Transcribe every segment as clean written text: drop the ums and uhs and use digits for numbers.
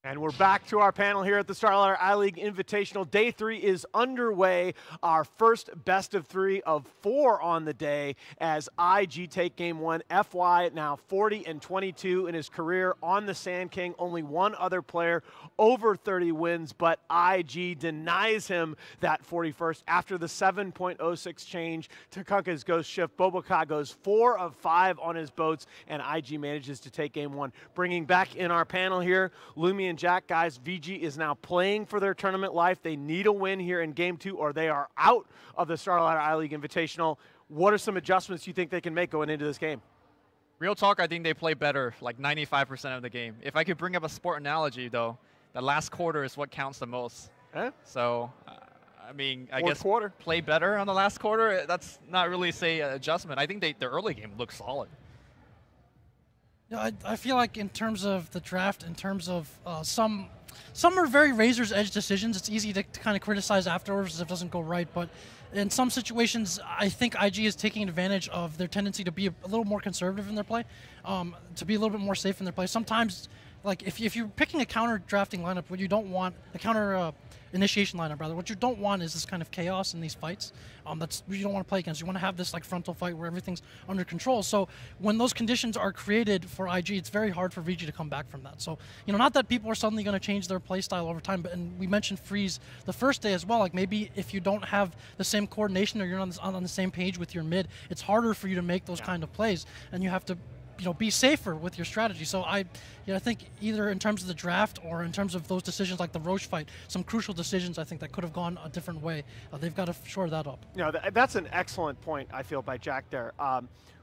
And we're back to our panel here at the Starlight I-League Invitational. Day 3 is underway. Our first best of 3 of 4 on the day as IG take game 1. FY now 40-22 in his career on the Sand King. Only one other player over 30 wins, but IG denies him that 41st after the 7.06 change to Kunkka's Ghost Shift. Boboka goes 4 of 5 on his boats, and IG manages to take game 1. Bringing back in our panel here, Lumi and Jack, guys, VG is now playing for their tournament life. They need a win here in game 2 or they are out of the Starlight I-League Invitational. What are some adjustments you think they can make going into this game? Real talk, I think they play better, like 95% of the game. If I could bring up a sport analogy, though, the last quarter is what counts the most. So, I mean, I guess play better on the last quarter, that's not really, say, an adjustment. I think the early game looks solid. I feel like in terms of the draft, in terms of some are very razor's edge decisions. It's easy to kind of criticize afterwards if it doesn't go right, but in some situations, I think IG is taking advantage of their tendency to be a little more conservative in their play, to be a little bit more safe in their play. Sometimes, like if you're picking a counter drafting lineup, what you don't want, a counter initiation lineup rather, what you don't want is this kind of chaos in these fights. That's what you don't want to play against. You want to have this like frontal fight where everything's under control. So when those conditions are created for IG, it's very hard for VG to come back from that. So, not that people are suddenly going to change their play style over time, but and we mentioned freeze the first day as well. Like maybe if you don't have the same coordination or you're not on the same page with your mid, it's harder for you to make those kind of plays, and you have to be safer with your strategy. So I think either in terms of the draft or in terms of those decisions like the Roche fight, some crucial decisions I think that could have gone a different way. They've got to shore that up. That's an excellent point, I feel, by Jack there.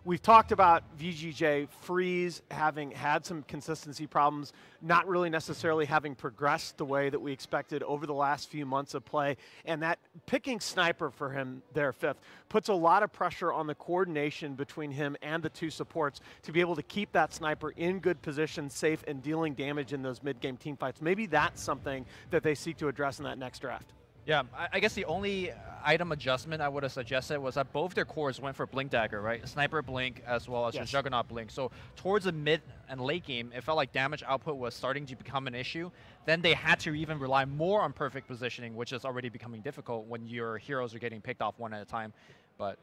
We've talked about VGJ Freeze having had some consistency problems, not really necessarily having progressed the way that we expected over the last few months of play, and that picking Sniper for him there 5th puts a lot of pressure on the coordination between him and the 2 supports to be able to keep that Sniper in good position, safe, and dealing damage in those mid-game team fights. Maybe that's something that they seek to address in that next draft. Yeah, I guess the only item adjustment I would have suggested was that both their cores went for Blink Dagger, right? Sniper Blink as well as Juggernaut Blink. So towards the mid and late game, it felt like damage output was starting to become an issue. Then they had to even rely more on perfect positioning, which is already becoming difficult when your heroes are getting picked off one at a time. But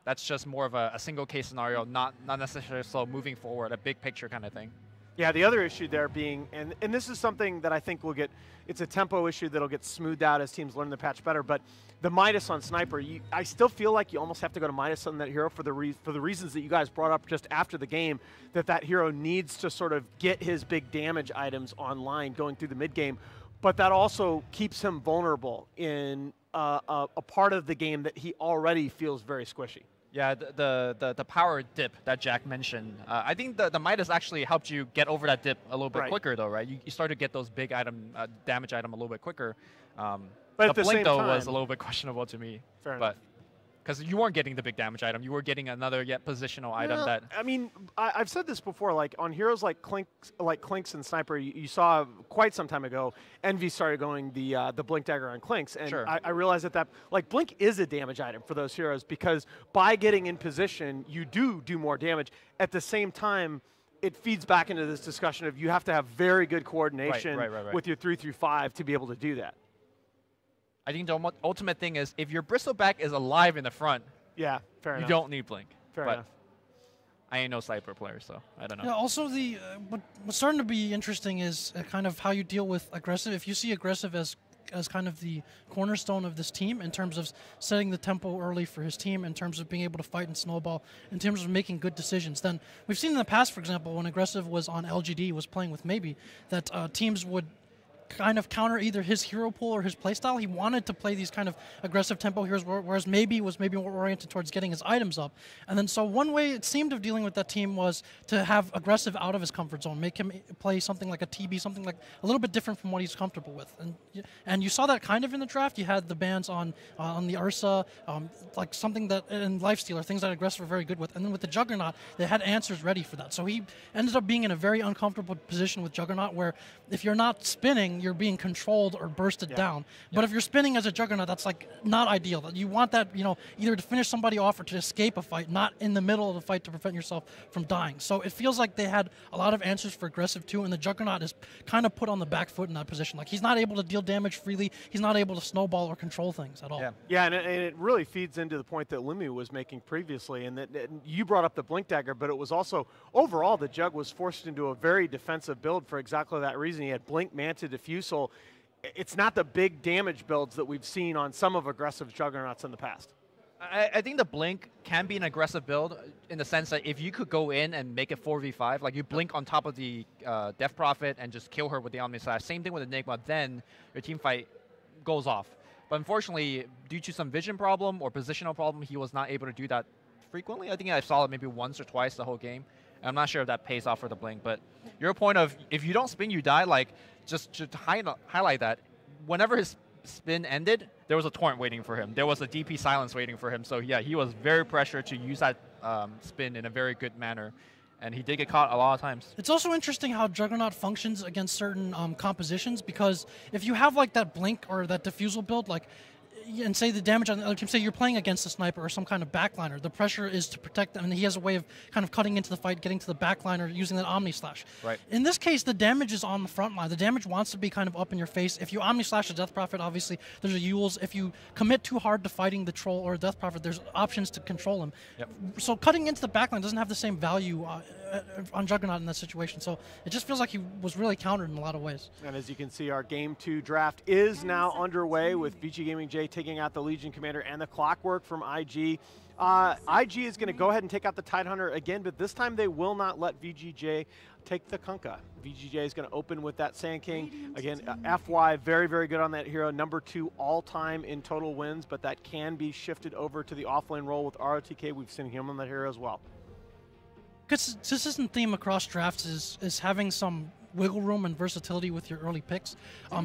that's just more of a single case scenario, not necessarily so moving forward, a big picture kind of thing. Yeah, the other issue there being, and this is something that I think will get, it's a tempo issue that'll get smoothed out as teams learn the patch better, but the Midas on Sniper, I still feel like you almost have to go to Midas on that hero for the reasons that you guys brought up just after the game, that hero needs to sort of get his big damage items online going through the mid-game, but that also keeps him vulnerable in a part of the game that he already feels very squishy. Yeah, the power dip that Jack mentioned, I think the Midas actually helped you get over that dip a little bit quicker, though, right? You start to get those big damage item a little bit quicker. But the at the Blink, same though, time, was a little bit questionable to me. Fair enough. Because you weren't getting the big damage item, you were getting another positional item that. I mean, I've said this before. Like on heroes like Clinks and Sniper, you saw quite some time ago. Envy started going the Blink Dagger on Clinks, and I realized that like Blink is a damage item for those heroes because by getting in position, you do more damage. At the same time, it feeds back into this discussion of you have to have very good coordination with your 3 through 5 to be able to do that. I think the ultimate thing is if your Bristleback is alive in the front, fair enough. You don't need Blink. Fair enough. I ain't no Sniper player, so I don't know. Yeah, also, what's starting to be interesting is kind of how you deal with aggressive. If you see aggressive as kind of the cornerstone of this team in terms of setting the tempo early for his team, in terms of being able to fight and snowball, in terms of making good decisions, then we've seen in the past, for example, when aggressive was on LGD, was playing with Maybe, that teams would kind of counter either his hero pool or his playstyle. He wanted to play these kind of aggressive tempo heroes, whereas maybe was more oriented towards getting his items up. And then so one way it seemed of dealing with that team was to have aggressive out of his comfort zone, make him play something like a TB, something like a little bit different from what he's comfortable with. And you saw that kind of in the draft. You had the bans on the Ursa, like something that, and Lifestealer, things that aggressive were very good with. And then with the Juggernaut, they had answers ready for that. So he ended up being in a very uncomfortable position with Juggernaut, where if you're not spinning, spinning, you're being controlled or bursted down. But if you're spinning as a Juggernaut, that's like not ideal. You want that, either to finish somebody off or to escape a fight, not in the middle of the fight to prevent yourself from dying. So it feels like they had a lot of answers for aggressive too, and the Juggernaut is kind of put on the back foot in that position. Like he's not able to deal damage freely. He's not able to snowball or control things at all. Yeah, and it really feeds into the point that Lumi was making previously, and that you brought up the Blink Dagger, but it was also overall the Jug was forced into a very defensive build for exactly that reason. He had Blink, Manta, Diffusal. It's not the big damage builds that we've seen on some of aggressive Juggernauts in the past. I think the Blink can be an aggressive build in the sense that if you could go in and make it 4v5, like you Blink on top of the Death Prophet and just kill her with the Omni Slash, same thing with Enigma, then your team fight goes off. But unfortunately, due to some vision problem or positional problem, he was not able to do that frequently. I think I saw it maybe once or twice the whole game. I'm not sure if that pays off for the Blink, but your point of if you don't spin, you die, like just to highlight that, whenever his spin ended, there was a torrent waiting for him. There was a DP silence waiting for him. So yeah, he was very pressured to use that spin in a very good manner. And he did get caught a lot of times. It's also interesting how Juggernaut functions against certain compositions, because if you have like that Blink or that Diffusal build, like, and say the damage on the other team, say you're playing against a sniper or some kind of backliner, the pressure is to protect them, and he has a way of kind of cutting into the fight, getting to the backliner using that Omni Slash. Right. In this case, the damage is on the front line. The damage wants to be kind of up in your face. If you Omni Slash a Death Prophet, obviously there's a Yules. If you commit too hard to fighting the Troll or a Death Prophet, there's options to control him. Yep. So cutting into the backline doesn't have the same value on Juggernaut in that situation. So it just feels like he was really countered in a lot of ways. And as you can see, our Game 2 draft is now underway with VG Gaming J taking out the Legion Commander and the Clockwork from IG. IG is going to go ahead and take out the Tidehunter again, but this time they will not let VGJ take the Kunkka. VGJ is going to open with that Sand King. Again, FY, very, very good on that hero. Number 2 all-time in total wins, but that can be shifted over to the offlane role with ROTK. We've seen him on that hero as well. Consistent theme across drafts is having some wiggle room and versatility with your early picks.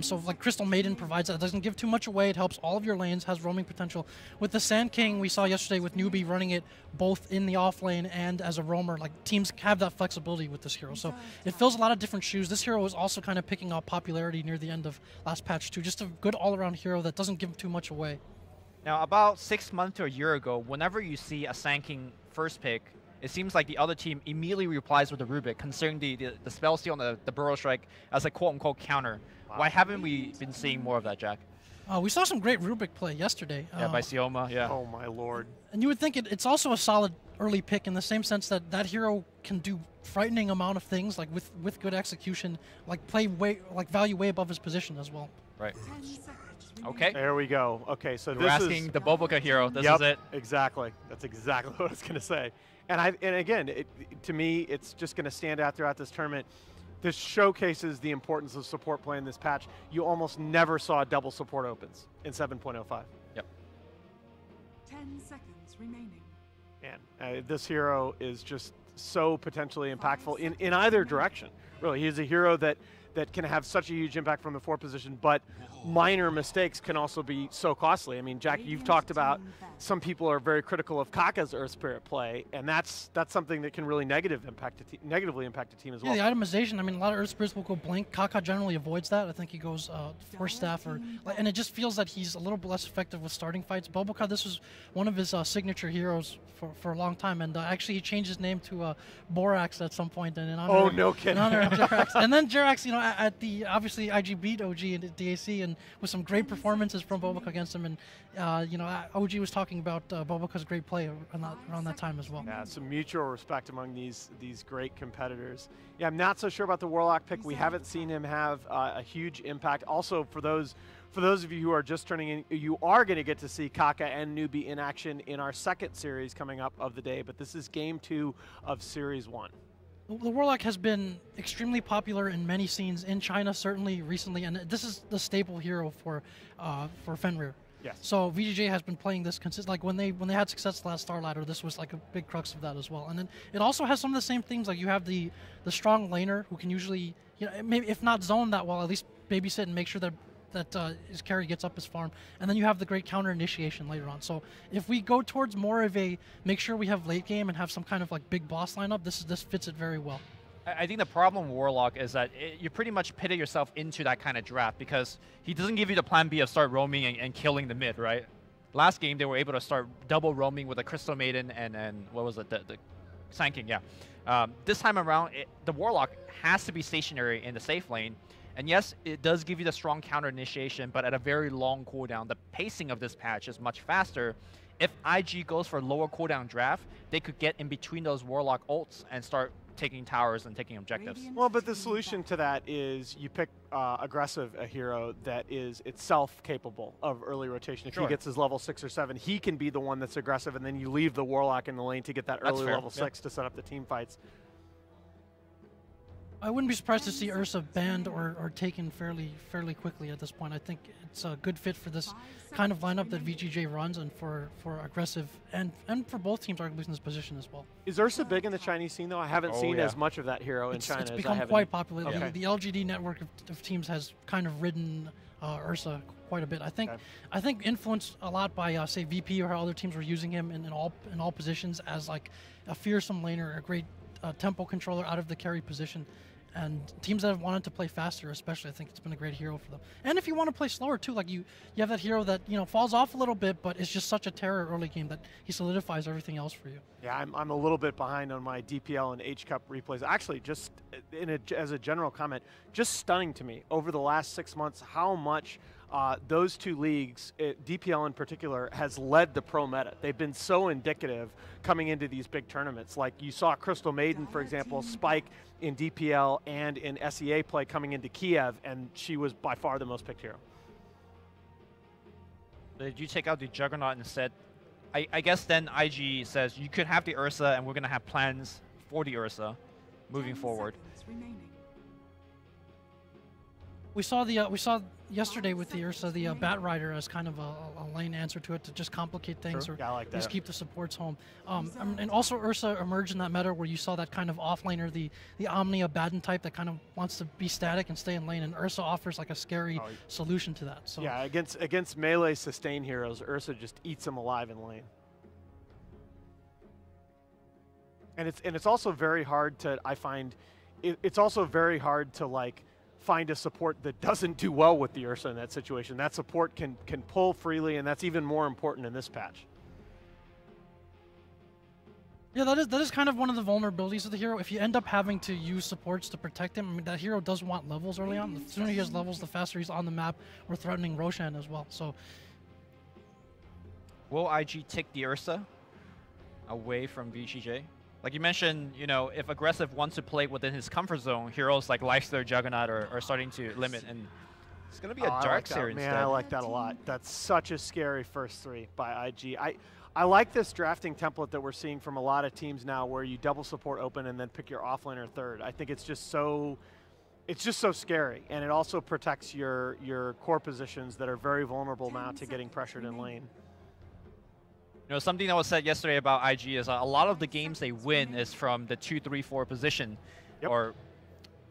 So like Crystal Maiden provides that. It doesn't give too much away. It helps all of your lanes, has roaming potential. With the Sand King, we saw yesterday with Newbie running it both in the off lane and as a roamer. Like teams have that flexibility with this hero. So it fills a lot of different shoes. This hero is also kind of picking up popularity near the end of last patch too. Just a good all-around hero that doesn't give too much away. Now, about 6 months to a year ago, whenever you see a Sand King first pick, it seems like the other team immediately replies with the Rubik, considering the spell steal and the Burrow Strike as a quote-unquote counter. Wow. Why haven't we been seeing more of that, Jack? We saw some great Rubik play yesterday. Yeah, by Sioma, yeah. Oh, my lord. And you would think it's also a solid early pick in the same sense that that hero can do frightening amount of things, like with good execution, like play value way above his position as well. Right. Okay. There we go. Okay, so We're asking the Boboka hero. This is it. Exactly. That's exactly what I was going to say. And again, to me, it's just going to stand out throughout this tournament. This showcases the importance of support play in this patch. You almost never saw double support opens in 7.05. Yep. 10 seconds remaining. Man, this hero is just so potentially impactful in either direction. Really, he's a hero that can have such a huge impact from the 4 position, but minor mistakes can also be so costly. I mean, Jack, you've talked about some people are very critical of Kaka's Earth Spirit play, and that's something that can really negatively impact a team as well. Yeah, the itemization. I mean, a lot of Earth Spirits will go blink. Kaka generally avoids that. I think he goes Force Staff, and it just feels that he's a little bit less effective with starting fights. Boboka, this was one of his signature heroes for a long time, and actually he changed his name to Borax at some point. And in honor no kidding. In honor of Jerax. And then Jerax, at the obviously IG beat OG in the DAC, and with some great performances from Boboka against him, and OG was talking about Boboka's great play around that time as well. Yeah, some mutual respect among these great competitors. Yeah, I'm not so sure about the Warlock pick. We haven't seen him have a huge impact. Also, for those of you who are just turning in, you are going to get to see Kaka and Newbie in action in our second series coming up of the day, but this is Game 2 of Series 1. The Warlock has been extremely popular in many scenes, in China certainly recently, and this is the staple hero for Fenrir. Yes. So VGJ has been playing this like when they had success last Star Ladder, this was like a big crux of that as well. And then it also has some of the same things, like you have the strong laner who can usually, maybe if not zone that well, at least babysit and make sure that his carry gets up his farm, and then you have the great counter initiation later on. So if we go towards more of a make sure we have late game and have some kind of like big boss lineup, this fits it very well. I think the problem with Warlock is that you pretty much pitted yourself into that kind of draft because he doesn't give you the plan B of start roaming and killing the mid, right? Last game, they were able to start double roaming with a Crystal Maiden and what was it, the Sand King, yeah. This time around, the Warlock has to be stationary in the safe lane. And yes, it does give you the strong counter initiation, but at a very long cooldown. The pacing of this patch is much faster. If IG goes for lower cooldown draft, they could get in between those Warlock ults and start taking towers and taking objectives. Well, but the solution to that is you pick aggressive, a hero that is itself capable of early rotation. If he gets his level 6 or 7, he can be the one that's aggressive, and then you leave the Warlock in the lane to get that early level 6 to set up the team fights. I wouldn't be surprised to see Ursa banned or taken fairly quickly at this point. I think it's a good fit for this kind of lineup that VGJ runs and for aggressive and for both teams arguably in this position as well. Is Ursa big in the Chinese scene though? I haven't seen as much of that hero in China. It's as become I have quite popular. Okay. The LGD network of teams has kind of ridden Ursa quite a bit. I think influenced a lot by say VP or how other teams were using him in all positions as like a fearsome laner, a great tempo controller out of the carry position. And teams that have wanted to play faster, especially, I think it's been a great hero for them. And if you want to play slower too, like you have that hero that falls off a little bit, but it's just such a terror early game that he solidifies everything else for you. Yeah, I'm a little bit behind on my DPL and H Cup replays. Actually, just as a general comment, just stunning to me over the last 6 months how much those two leagues, DPL in particular, has led the pro meta. They've been so indicative coming into these big tournaments. Like you saw Crystal Maiden, for example, spike in DPL and in SEA play coming into Kiev, and she was by far the most picked hero. Did you take out the Juggernaut instead? I guess then IG says you could have the Ursa, and we're going to have plans for the Ursa moving forward. We saw yesterday with the Ursa the Bat Rider as kind of a lane answer to it to just complicate things or yeah, I like that. just keep the supports home. And also Ursa emerged in that meta where you saw that kind of offlaner, the Omnia Baden type that kind of wants to be static and stay in lane, and Ursa offers like a scary solution to that. So yeah, against melee sustain heroes, Ursa just eats them alive in lane. And it's also very hard to, I find, it's also very hard to like find a support that doesn't do well with the Ursa in that situation. That support can pull freely, and that's even more important in this patch. Yeah, that is kind of one of the vulnerabilities of the hero. If you end up having to use supports to protect him, I mean, that hero does want levels early on. The sooner he has levels, the faster he's on the map. We're threatening Roshan as well. So, will IG take the Ursa away from VGJ? Like you mentioned, if aggressive wants to play within his comfort zone, heroes like Lifesteal, Juggernaut are starting to limit, and it's going to be a dark series instead. Man, I like that a lot. That's such a scary first 3 by IG. I like this drafting template that we're seeing from a lot of teams now, where you double support open and then pick your offlaner third. I think it's just so scary, and it also protects your core positions that are very vulnerable now to getting pressured in lane. Something that was said yesterday about IG is a lot of the games they win is from the 2-3-4 position. Yep. Or,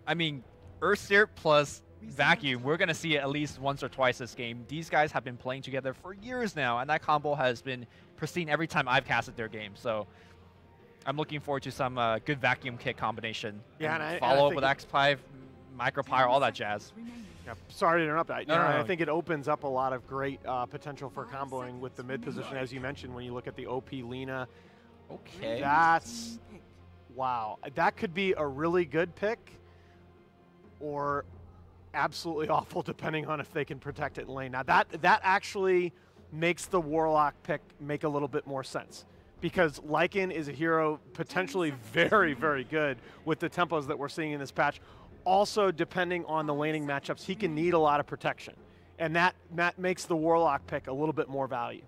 I mean, Earthseer plus Vacuum, we're going to see it at least once or twice this game. These guys have been playing together for years now, and that combo has been pristine every time I've casted their game. So I'm looking forward to some good Vacuum kick combination. Yeah, and follow up with X5, Micropyre, all that jazz. Yeah, sorry to interrupt. I think it opens up a lot of great potential for comboing with the mid position, as you mentioned, when you look at the OP Lina. Okay. That's, wow. That could be a really good pick or absolutely awful, depending on if they can protect it in lane. Now, that actually makes the Warlock pick make a little bit more sense, because Lycan is a hero potentially very, very good with the tempos that we're seeing in this patch. Also, depending on the laning matchups, he can need a lot of protection. And that makes the Warlock pick a little bit more value.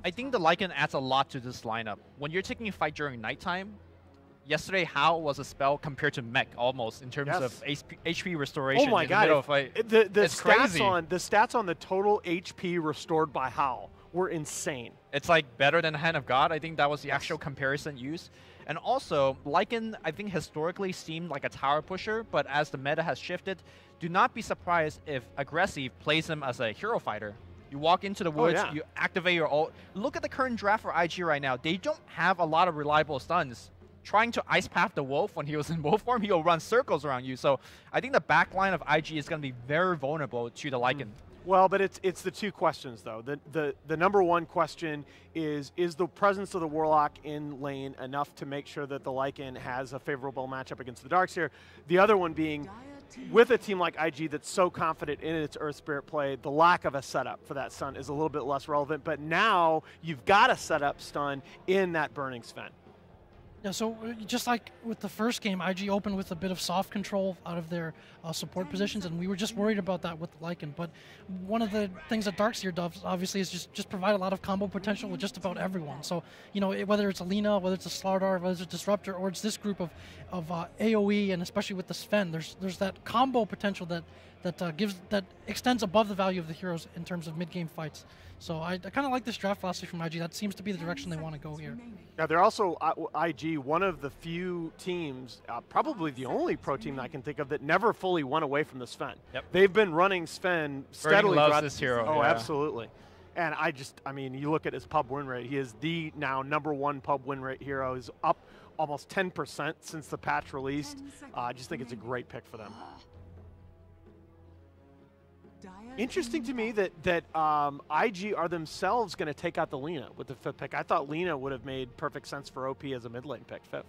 I think the Lycan adds a lot to this lineup. When you're taking a fight during nighttime, yesterday Hao was a spell compared to Mech almost in terms of HP restoration. Oh my god, the stats on the total HP restored by Hao were insane. It's like better than Hand of God. I think that was the actual comparison used. And also, Lycan, I think historically seemed like a tower pusher, but as the meta has shifted, do not be surprised if aggressive plays him as a hero fighter. You walk into the woods, you activate your ult. Look at the current draft for IG right now. They don't have a lot of reliable stuns. trying to ice path the Wolf when he was in Wolf form, he'll run circles around you. So I think the back line of IG is going to be very vulnerable to the Lycan. Well, but it's the two questions, though. The number one question is the presence of the Warlock in lane enough to make sure that the Lycan has a favorable matchup against the Darkseer? The other one being, with a team like IG that's so confident in its Earth Spirit play, the lack of a setup for that stun is a little bit less relevant. But now you've got a setup stun in that Burning Sven. Yeah, so just like with the first game, IG opened with a bit of soft control out of their support positions, and we were just worried about that with Lycan. But one of the things that Darkseer does, obviously, is just provide a lot of combo potential with just about everyone. So, you know, whether it's Alina, whether it's a Slardar, whether it's a Disruptor, or it's this group of AoE, and especially with the Sven, there's that combo potential that extends above the value of the heroes in terms of mid-game fights. So I kind of like this draft philosophy from IG. That seems to be the direction they want to go here. Yeah, they're also, IG, one of the few teams, probably the only pro team that I can think of that never fully went away from the Sven. Yep. They've been running Sven steadily. Loves this hero. Oh, yeah. absolutely. And I mean, you look at his pub win rate. He is the now #1 pub win rate hero. He's up almost 10% since the patch released. I just think it's a great pick for them. Interesting to me that IG are themselves going to take out the Lina with the 5th pick. I thought Lina would have made perfect sense for OP as a mid lane pick, 5th.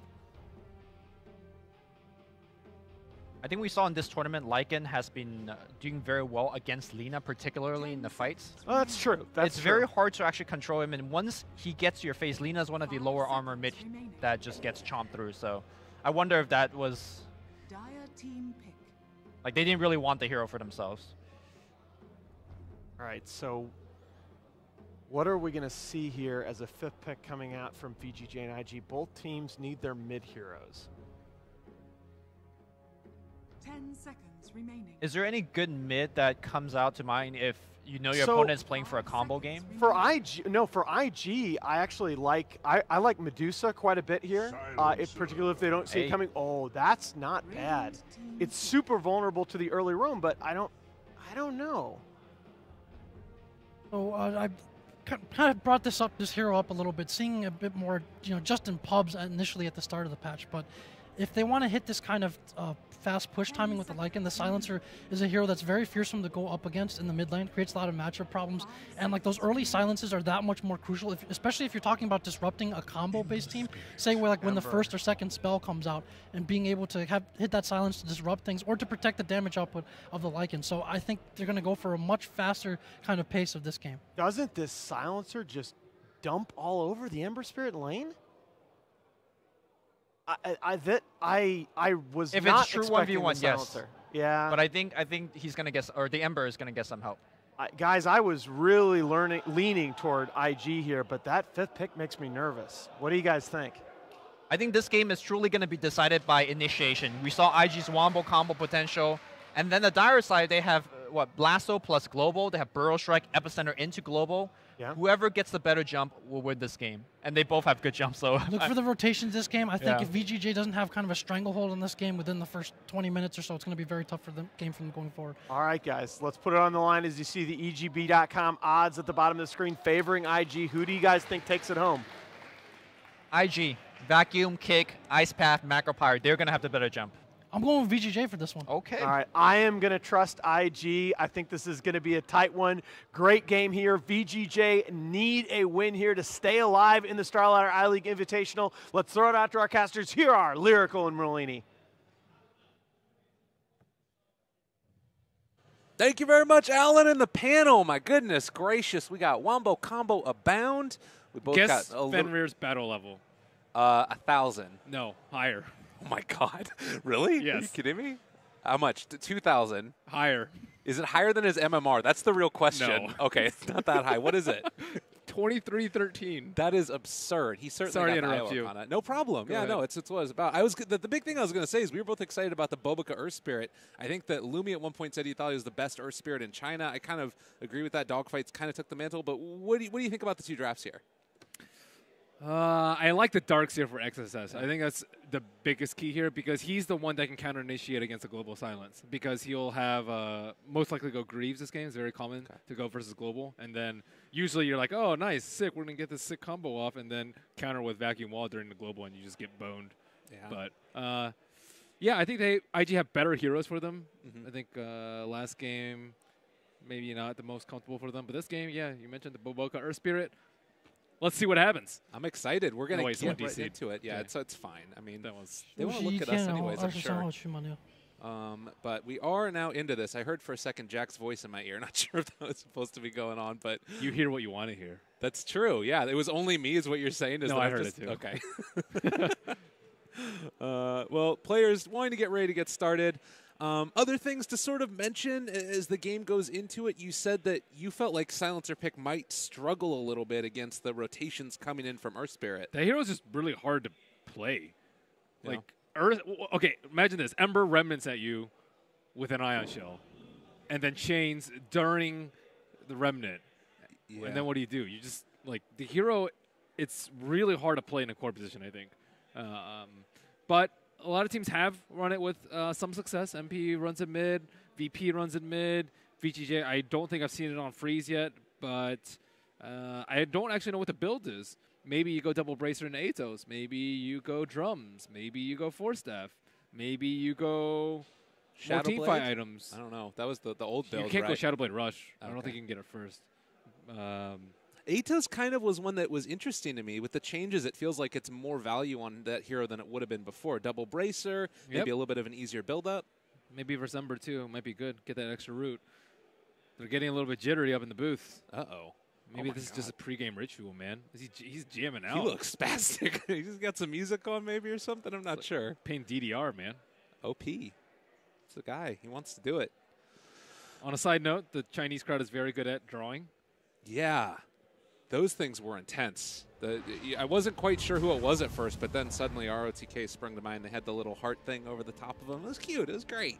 I think we saw in this tournament, Lycan has been doing very well against Lina, particularly in the fights. Oh, that's true. It's very hard to actually control him, and once he gets to your face, Lina is one of the lower armor mid that just gets chomped through. So I wonder if that was like they didn't really want the hero for themselves. All right, so what are we going to see here as a 5th pick coming out from VGJ and IG? Both teams need their mid heroes. 10 seconds remaining. Is there any good mid that comes out to mind if you know your opponent is playing for a combo game? For IG, I actually like I like Medusa quite a bit here. Particularly if they don't see it coming. Oh, that's not bad. It's super vulnerable to the early roam, but I don't know. So I kind of brought this hero up a little bit, seeing a bit more, just in pubs initially at the start of the patch. But if they want to hit this kind of fast push timing with the Lycan, the Silencer is a hero that's very fearsome to go up against in the mid lane, creates a lot of matchup problems, and like those early silences are that much more crucial, especially if you're talking about disrupting a combo-based team. Say when the first or second spell comes out, and being able to hit that silence to disrupt things or to protect the damage output of the Lycan. So I think they're going to go for a much faster kind of pace of this game. Doesn't this Silencer just dump all over the Ember Spirit lane? I was if not it's true expecting 1v1, the Silencer. Yes. Yeah. But I think he's gonna get, or the Ember is gonna get some help. Guys, I was really leaning toward IG here, but that 5th pick makes me nervous. What do you guys think? I think this game is truly going to be decided by initiation. We saw IG's Wombo combo potential, and then the Dire side, they have Blasto plus Global. They have Burrow Strike, Epicenter into Global. Yeah. Whoever gets the better jump will win this game, and they both have good jumps. So look for the rotations this game. I think if VGJ doesn't have kind of a stranglehold in this game within the first 20 minutes or so, it's going to be very tough for the game from going forward. All right, guys, let's put it on the line as you see the EGB.com odds at the bottom of the screen favoring IG. Who do you guys think takes it home? IG, Vacuum, Kick, Ice Path, Macro Pyre. They're going to have the better jump. I'm going with VGJ for this one. Okay. All right, I am going to trust IG. I think this is going to be a tight one. Great game here. VGJ need a win here to stay alive in the Starladder I-League Invitational. Let's throw it out to our casters. Here are Lyrical and Merlini. Thank you very much, Alan, and the panel. My goodness gracious, we got Wombo combo abound. We both Guess got Fenrir's battle level. 1,000. No, higher. Oh my God! Really? Yes. Are you kidding me? How much? 2,000. Higher. Is it higher than his MMR? That's the real question. No. Okay, it's not that high. What is it? 2313. That is absurd. He certainly Sorry got to the interrupt IO you. on it. No problem. Go Yeah, ahead. no, it's what it's about. The big thing I was going to say is we were both excited about the Bobica Earth Spirit. I think that Lumi at one point said he thought he was the best Earth Spirit in China. I kind of agree with that. Dogfights kind of took the mantle. But what do you think about the two drafts here? I like the Darkseer for XSS. I think that's the biggest key here because he's the one that can counter-initiate against a Global Silence because he'll have most likely go Greaves this game. It's very common to go versus Global. And then usually you're like, oh, nice, sick. We're going to get this sick combo off and then counter with Vacuum Wall during the Global and you just get boned. Yeah. But yeah, I think IG have better heroes for them. I think last game maybe not the most comfortable for them, but this game, yeah, you mentioned the Boboka Earth Spirit. Let's see what happens. I'm excited. We're going to get right DC. into it. Yeah, Okay. it's fine. I mean, they won't look at us anyways, I'm sure. But we are now into this. I heard for a second Jack's voice in my ear. Not sure if that was supposed to be going on, but you hear what you want to hear. That's true. Yeah, it was only me is what you're saying. No, I heard it too. Okay. Well, players wanting to get ready to get started. Other things to sort of mention as the game goes into it, you said that you felt like Silencer Pick might struggle a little bit against the rotations coming in from Earth Spirit. The hero's just really hard to play. Yeah. Like, Earth. Okay, imagine this. Ember remnants at you with an Ion Shell, and then chains during the remnant. Yeah. And then what do? You just, like, the hero, it's really hard to play in a core position, I think. But a lot of teams have run it with some success. MP runs it mid. VP runs it mid. VGJ, I don't think I've seen it on Freeze yet, but I don't actually know what the build is. Maybe you go Double Bracer and Atos. Maybe you go Drums. Maybe you go Force Staff. Maybe you go Shadow teamfight Blade? items. I don't know. That was the old build, You can't right? go Shadow Blade Rush. I don't Okay. think you can get it first. Atos kind of was one that was interesting to me. With the changes, it feels like it's more value on that hero than it would have been before. Double Bracer, maybe a little bit of an easier build-up. Maybe versus Ember, too. Might be good. Get that extra root. They're getting a little bit jittery up in the booth. Uh-oh. Maybe this is just a pregame ritual, man. He's jamming out. He looks spastic. He's got some music on maybe or something. I'm not sure. Paying DDR, man. OP. It's the guy. He wants to do it. On a side note, the Chinese crowd is very good at drawing. Yeah. Those things were intense. I wasn't quite sure who it was at first, but then suddenly ROTK sprung to mind. They had the little heart thing over the top of them. It was cute. It was great.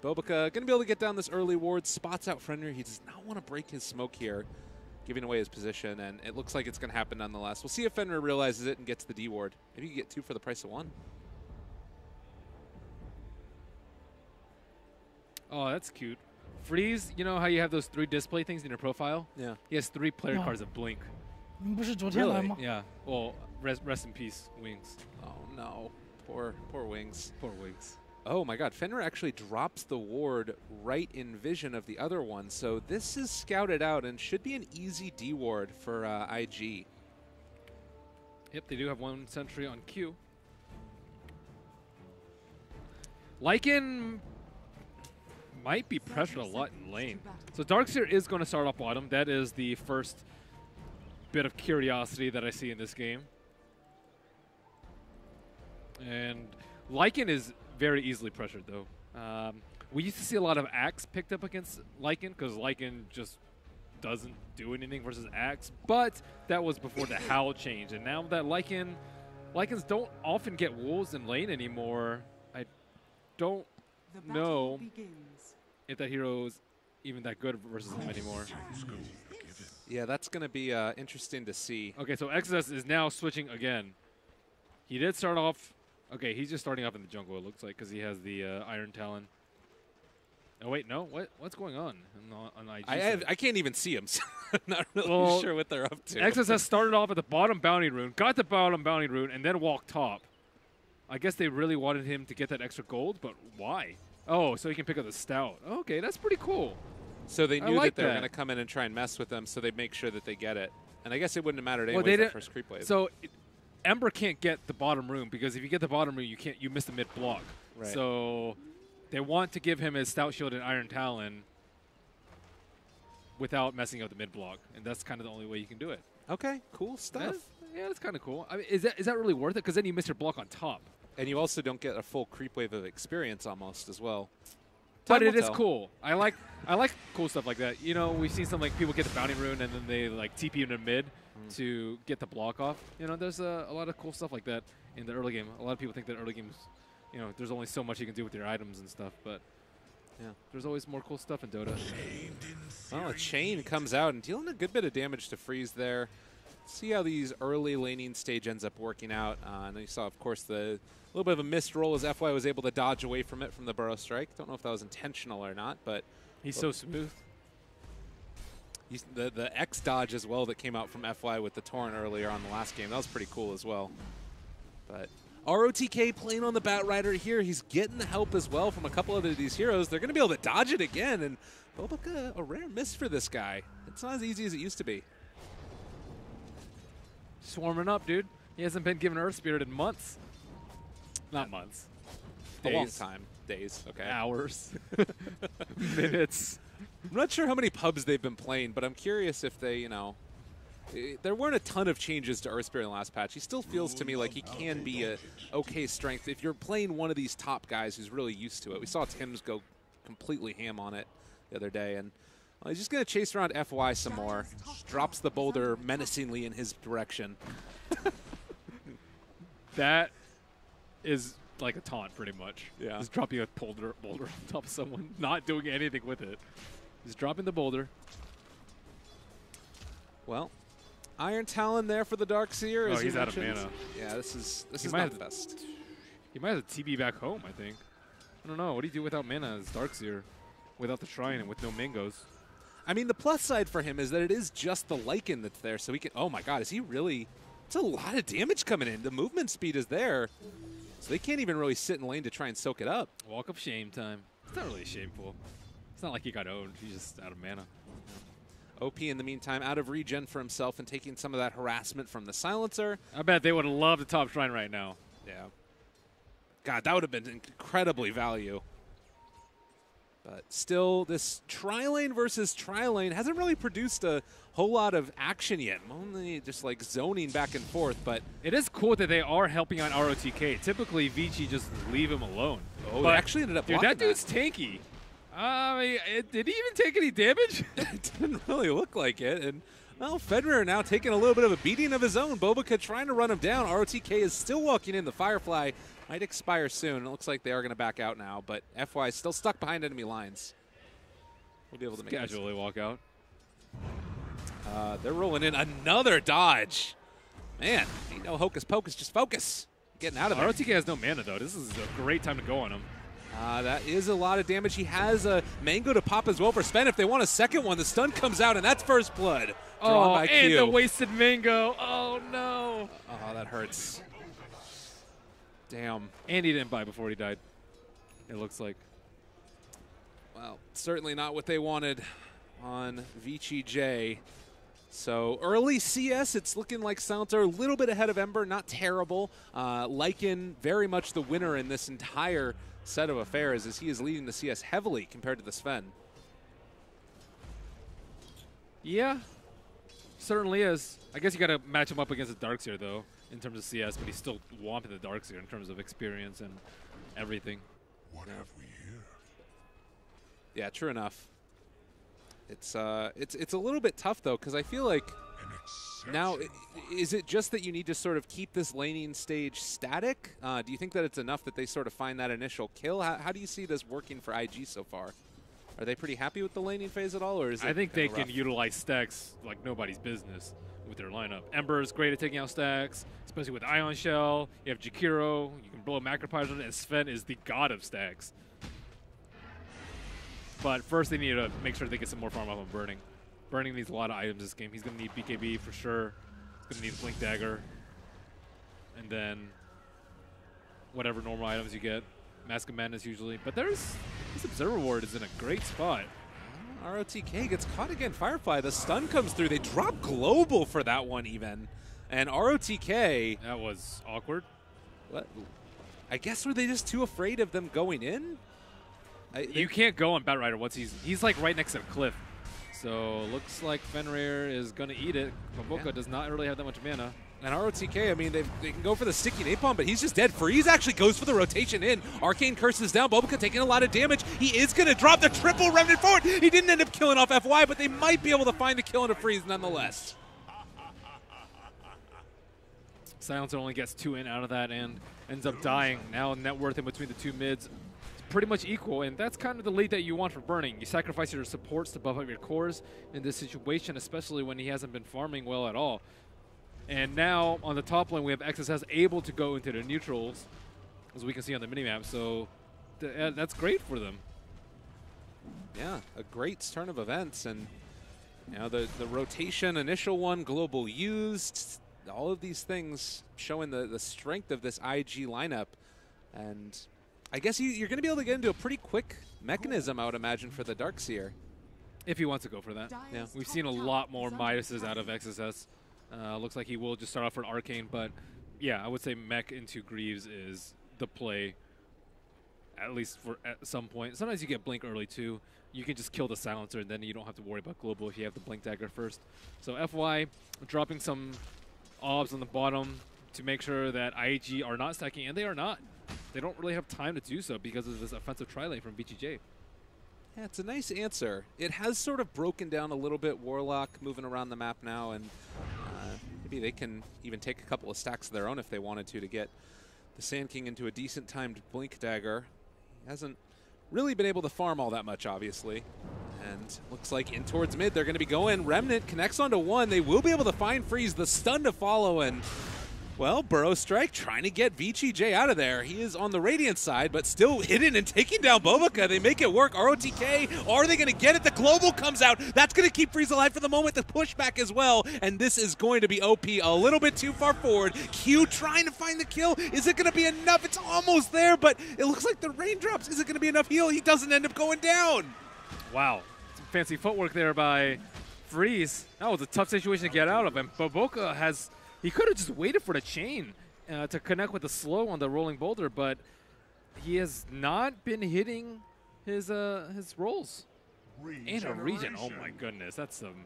Boboka going to be able to get down this early ward. Spots out Fenrir. He does not want to break his smoke here, giving away his position, and it looks like it's going to happen nonetheless. We'll see if Fenrir realizes it and gets the D ward. Maybe you get 2 for the price of 1. Oh, that's cute. Freeze, you know how you have those 3 display things in your profile? Yeah. He has 3 player Yeah. cards of Blink. 你不是昨天来吗？ Yeah. Well, rest in peace, Wings. Oh, no. Poor Wings. Poor Wings. Oh, my God. Fenrir actually drops the ward right in vision of the other one, so this is scouted out and should be an easy D ward for IG. Yep, they do have 1 sentry on Q. Lycan might be pressured a lot in lane. So Darkseer is going to start off bottom. That is the first bit of curiosity that I see in this game. And Lycan is very easily pressured, though. We used to see a lot of Axe picked up against Lycan because Lycan just doesn't do anything versus Axe. But that was before the Howl change. And now that Lycans don't often get wolves in lane anymore, I don't know if that hero is even that good versus him anymore. Yeah, that's going to be interesting to see. Okay, so XS is now switching again. He did start off. Okay, he's just starting off in the jungle, it looks like, because he has the Iron Talon. Oh, wait, no? What's going on IG? I can't even see him, so I'm not really sure what they're up to. XS has started off at the bottom bounty rune, got the bottom bounty rune, and then walked top. I guess they really wanted him to get that extra gold, but why? Oh, so he can pick up the Stout. Okay, that's pretty cool. So they knew like that they were that. going to come in and try and mess with them, so they'd make sure that they get it. And I guess it wouldn't have mattered Well, anyway, they that first creep wave. So Ember can't get the bottom rune because if you get the bottom rune, you miss the mid block. Right. So they want to give him his Stout Shield and Iron Talon without messing up the mid block, and that's kind of the only way you can do it. Okay, cool stuff. That's kind of cool. I mean, is that really worth it? Because then you miss your block on top. And you also don't get a full creep wave of experience almost as well. But Time it will is tell. cool. I like cool stuff like that. You know, we've seen some like people get the bounty rune and then they like TP in the mid to get the block off. You know, there's a lot of cool stuff like that in the early game. A lot of people think that early games, you know, there's only so much you can do with your items and stuff, but yeah, there's always more cool stuff in Dota. Well, a chain comes out and dealing a good bit of damage to Freeze there. See how these early laning stage ends up working out. And you saw, of course, the little bit of a missed roll as FY was able to dodge away from it from the Burrow Strike. Don't know if that was intentional or not, but He's so smooth. The X dodge as well that came out from FY with the Torrent earlier on the last game, that was pretty cool as well. But ROTK playing on the Batrider here. He's getting the help as well from a couple of these heroes. They're going to be able to dodge it again, and Bobica, a rare miss for this guy. It's not as easy as it used to be. Swarming up, dude. He hasn't been given Earth Spirit in months. Not months. A long Days. time. Days, okay. Hours. Minutes. I'm not sure how many pubs they've been playing, but I'm curious if they, there weren't a ton of changes to Earth Spirit in the last patch. He still feels to me like he can be a okay strength if you're playing one of these top guys who's really used to it. We saw Tim's go completely ham on it the other day, and he's just going to chase around FY some more. Drops the boulder menacingly in his direction. That is like a taunt, pretty much. Yeah. Just dropping a boulder on top of someone, not doing anything with it. Just dropping the boulder. Well, Iron Talon there for the Darkseer. Oh, he's out of mana. Yeah, this is not the best. He might have a TB back home, I think. I don't know. What do you do without mana as Darkseer? Without the Shrine and with no mangoes? I mean, the plus side for him is that it is just the Lycan that's there, so he can... Oh, my God, is he really... It's a lot of damage coming in. The movement speed is there, so they can't even really sit in lane to try and soak it up. Walk of shame time. It's not really shameful. It's not like he got owned. He's just out of mana. OP, in the meantime, out of regen for himself and taking some of that harassment from the Silencer. I bet they would have loved the top Shrine right now. Yeah. God, that would have been incredibly value. But still, this tri-lane versus tri-lane hasn't really produced a whole lot of action yet. Only just like zoning back and forth, but... It is cool that they are helping out ROTK. Typically, VG just leave him alone. Oh, but they actually ended up dude, blocking that dude's tanky. Did he even take any damage? It didn't really look like it. And, well, Fenrir now taking a little bit of a beating of his own. Bobica trying to run him down. ROTK is still walking in. The Firefly might expire soon. It looks like they are going to back out now, but FY is still stuck behind enemy lines. We'll be able to make casually walk out. They're rolling in another dodge. Man, ain't no hocus pocus, just focus. Getting out of there. ROTK has no mana, though. This is a great time to go on him. That is a lot of damage. He has a mango to pop as well for Sven. If they want a second one, the stun comes out, and that's first blood. Drawn by and Q. the wasted mango. Oh, no. Oh, that hurts. Damn. And he didn't buy before he died, it looks like. Well, certainly not what they wanted on VGJ. So early CS, it's looking like Silencer a little bit ahead of Ember, not terrible. Lycan very much the winner in this entire set of affairs as he is leading the CS heavily compared to the Sven. Yeah, certainly is. I guess you got to match him up against the Darkseer, though, in terms of CS, but he's still whomping the Darkseer in terms of experience and everything. What have we here? Yeah, true enough. It's a little bit tough, though, because I feel like now, is it just that you need to sort of keep this laning stage static? Do you think that it's enough that they sort of find that initial kill? How do you see this working for IG so far? Are they pretty happy with the laning phase at all, or is it I think they kinda can utilize stacks like nobody's business with their lineup. Ember is great at taking out stacks, especially with Ion Shell. You have Jakiro. You can blow Macropyres on it, and Sven is the god of stacks. But first, they need to make sure they get some more farm up on Burning. Burning needs a lot of items this game. He's going to need BKB for sure. He's going to need Blink Dagger. And then whatever normal items you get. Mask of Madness usually. But this Observer Ward is in a great spot. ROTK gets caught again. Firefly, the stun comes through. They drop Global for that one even. And ROTK... That was awkward. What? I guess were they just too afraid of them going in? You can't go on Batrider once he's like right next to the cliff. So looks like Fenrir is going to eat it. Bobica does not really have that much mana. And ROTK, I mean, they can go for the sticky napalm, but he's just dead. Freeze actually goes for the rotation in. Arcane curses down. Bobica taking a lot of damage. He is going to drop the triple Remnant forward. He didn't end up killing off FY, but they might be able to find the kill and a freeze nonetheless. Silencer only gets 2 in out of that and ends up dying. Now net worth in between the two mids. Pretty much equal, and that's kind of the lead that you want for Burning. You sacrifice your supports to buff up your cores in this situation, especially when he hasn't been farming well at all. And now on the top lane, we have XSS able to go into the neutrals, as we can see on the minimap. So that's great for them. Yeah, a great turn of events, and you know the rotation initial one, Global used. all of these things showing the strength of this IG lineup. And I guess you're going to be able to get into a pretty quick mechanism, I would imagine, for the Darkseer. If he wants to go for that. Yeah. We've seen a lot more Midases out of XSS. Looks like he will just start off with Arcane, but yeah, I would say mech into Greaves is the play, at least at some point. Sometimes you get Blink early too. You can just kill the Silencer, and then you don't have to worry about Global if you have the Blink Dagger first. So FY dropping some obs on the bottom to make sure that IG are not stacking, and they are not. They don't really have time to do so because of this offensive tri-lane from VGJ. Yeah, it's a nice answer. It has sort of broken down a little bit. Warlock moving around the map now, and maybe they can even take a couple of stacks of their own if they wanted to get the Sand King into a decent timed Blink Dagger. He hasn't really been able to farm all that much, obviously. And looks like in towards mid, they're going to be going. Remnant connects onto one. They will be able to find Freeze, the stun to follow, and well, Burrow Strike trying to get VGJ out of there. He is on the Radiant side, but still hidden and taking down Bobica. They make it work. ROTK, are they going to get it? The Global comes out. That's going to keep Freeze alive for the moment. The pushback as well, and this is going to be OP a little bit too far forward. Q trying to find the kill. Is it going to be enough? It's almost there, but it looks like the raindrops. Is it going to be enough heal? He doesn't end up going down. Wow. Some fancy footwork there by Freeze. That was a tough situation to get out of, and Bobica has... He could have just waited for the chain to connect with the slow on the rolling boulder, but he has not been hitting his rolls. And a regen. Oh my goodness, that's some.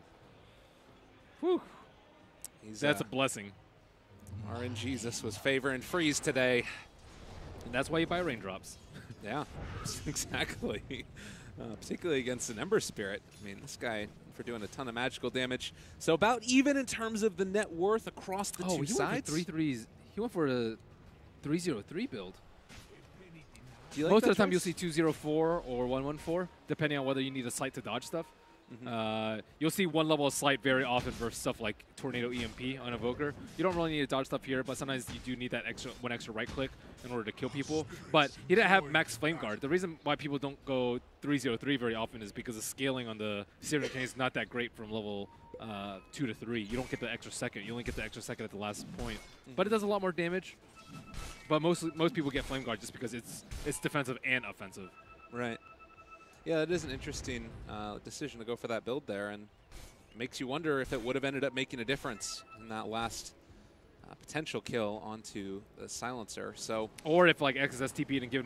Whew. That's a blessing. RNGesus was favoring Freeze today. And that's why you buy raindrops. Yeah, exactly. Particularly against an Ember Spirit. I mean, this guy for doing a ton of magical damage. So about even in terms of the net worth across the two sides. Went for 3-3s. He went for a 3-0-3 build. Do you like Most of that the time choice? you'll see 204 or 114, depending on whether you need a sight to dodge stuff. You'll see one level of sight very often versus stuff like Tornado EMP on Evoker. You don't really need to dodge stuff here, but sometimes you do need that one extra right click in order to kill people. But he didn't have max Flame Guard. The reason why people don't go 303 very often is because the scaling on the Searing Chain is not that great from level 2 to 3. You don't get the extra second. You only get the extra second at the last point. But it does a lot more damage. But most people get Flame Guard just because it's defensive and offensive. Right. Yeah, it is an interesting decision to go for that build there, and it makes you wonder if it would have ended up making a difference in that last potential kill onto the Silencer. So, or if like XSS TP'd and gave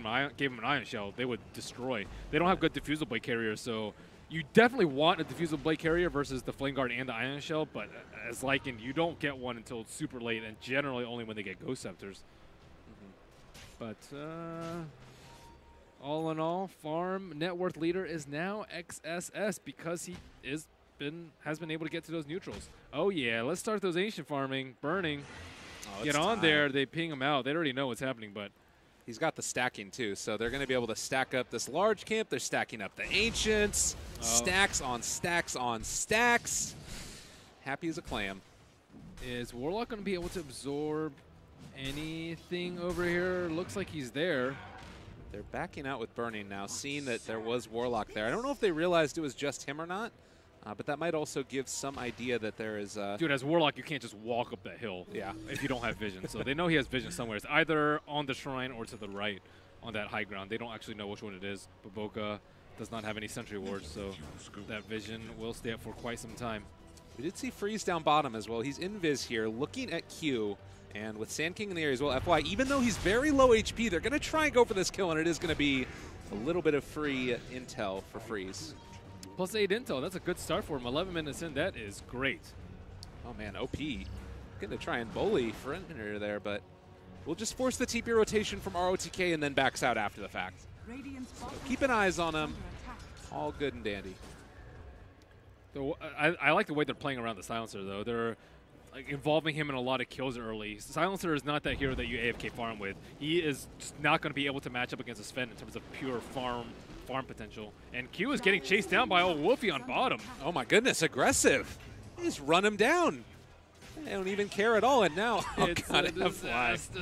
him an Ion Shell, they would destroy. They don't have good Diffusal Blade carriers, so you definitely want a Diffusal Blade carrier versus the Flame Guard and the Ion Shell, but as Lycan, you don't get one until it's super late, and generally only when they get Ghost Scepters. But all in all, farm net worth leader is now XSS because he has been able to get to those neutrals. Oh yeah, let's start those ancient farming, burning. Get on there, they ping him out. They already know what's happening, but he's got the stacking too, so they're going to be able to stack up this large camp. They're stacking up the ancients, stacks on stacks on stacks. Happy as a clam. Is Warlock going to be able to absorb anything over here? Looks like he's there. They're backing out with Burning now, seeing that there was Warlock there. I don't know if they realized it was just him or not, but that might also give some idea that there is... Dude, as Warlock, you can't just walk up that hill if you don't have vision. So they know he has vision somewhere. It's either on the shrine or to the right on that high ground. They don't actually know which one it is. Bobica does not have any sentry wards, so that vision will stay up for quite some time. We did see Freeze down bottom as well. He's invis here, looking at Q. And with Sand King in the area as well, FY, even though he's very low HP, they're going to try and go for this kill, and it is going to be a little bit of free intel for Freeze. Plus 8 intel, that's a good start for him. 11 minutes in, that is great. Oh man, OP. Going to try and bully Frontier there, but we'll just force the TP rotation from ROTK and then backs out after the fact. So keep an eyes on him. All good and dandy. So I like the way they're playing around the Silencer, though. They're involving him in a lot of kills early. Silencer is not that hero that you AFK farm with. He is just not going to be able to match up against a Sven in terms of pure farm potential. And Q is getting chased down by old Wolfie on bottom. Oh my goodness, aggressive. They just run him down. They don't even care at all. And now, it's a disaster.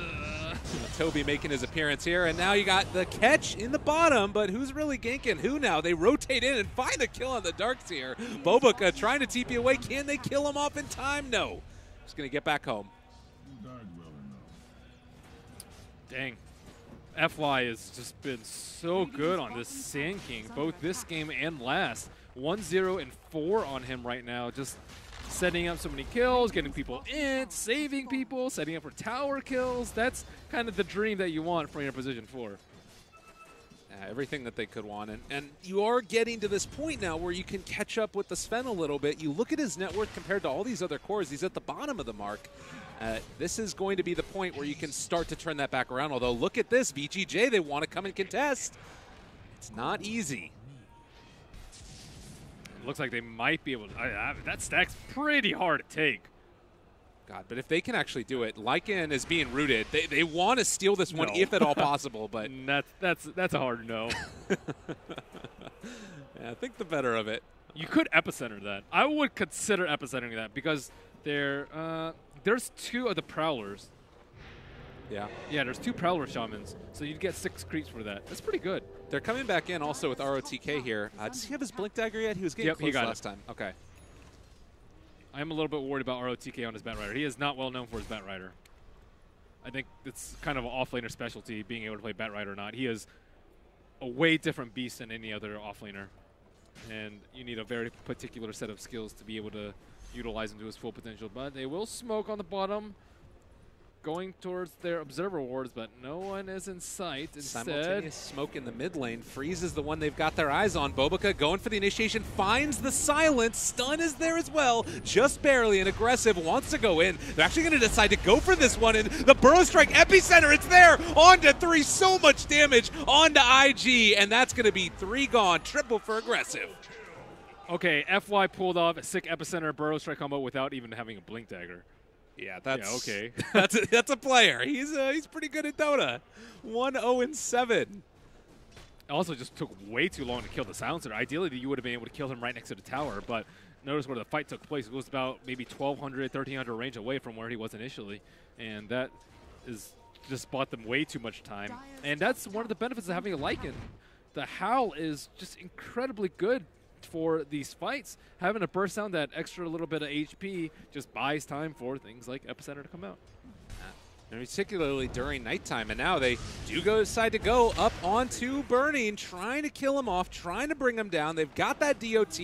Toby making his appearance here. And now you got the catch in the bottom, but who's really ganking who now? They rotate in and find the kill on the Darkseer. Bobica trying to TP away. Can they kill him off in time? No. Just going to get back home. Dang. FY has just been so good on this Sand King, both this game and last. 1-0 and 4 on him right now, just setting up so many kills, getting people in, saving people, setting up for tower kills. That's kind of the dream that you want from your position 4. Everything that they could want. And you are getting to this point now where you can catch up with the Sven a little bit. You look at his net worth compared to all these other cores, he's at the bottom of the mark. This is going to be the point where you can start to turn that back around. Although, look at this, VGJ, they want to come and contest. It's not easy. It looks like they might be able to. That stack's pretty hard to take. God, but if they can actually do it, Lycan is being rooted. They want to steal this one if at all possible, but that's a hard no. Yeah, I think the better of it. You could epicenter that. I would consider epicentering that because there's 2 of the Prowlers. Yeah. Yeah, there's 2 Prowler Shamans, so you'd get 6 creeps for that. That's pretty good. They're coming back in also with ROTK here. Does he have his Blink Dagger yet? He was getting close last time. Okay. I'm a little bit worried about ROTK on his Bat Rider. He is not well known for his Bat Rider. I think it's kind of an off-laner specialty, being able to play Bat Rider or not. He is a way different beast than any other off-laner. And you need a very particular set of skills to be able to utilize him to his full potential. But they will smoke on the bottom, going towards their observer wards, but no one is in sight. Instead, simultaneous smoke in the mid lane. Freeze is the one they've got their eyes on. Bobica going for the initiation, finds the silence. Stun is there as well, just barely, and aggressive wants to go in. They're actually going to decide to go for this one, and the Burrow Strike Epicenter, it's there, on to 3, so much damage onto IG, and that's going to be 3 gone, triple for aggressive. Okay, FY pulled off a sick Epicenter Burrow Strike combo without even having a Blink Dagger. Yeah, that's okay. that's a player. He's pretty good at Dota. 1-0-7. Also, just took way too long to kill the silencer. Ideally, you would have been able to kill him right next to the tower, but notice where the fight took place. It was about maybe 1,200, 1,300 range away from where he was initially, and that is just bought them way too much time. And that's one of the benefits of having a Lycan. The Howl is just incredibly good for these fights. Having a burst down that extra little bit of HP just buys time for things like Epicenter to come out. And particularly during nighttime. And now they do decide to go up onto Burning, trying to kill him off, trying to bring him down. They've got that DOT,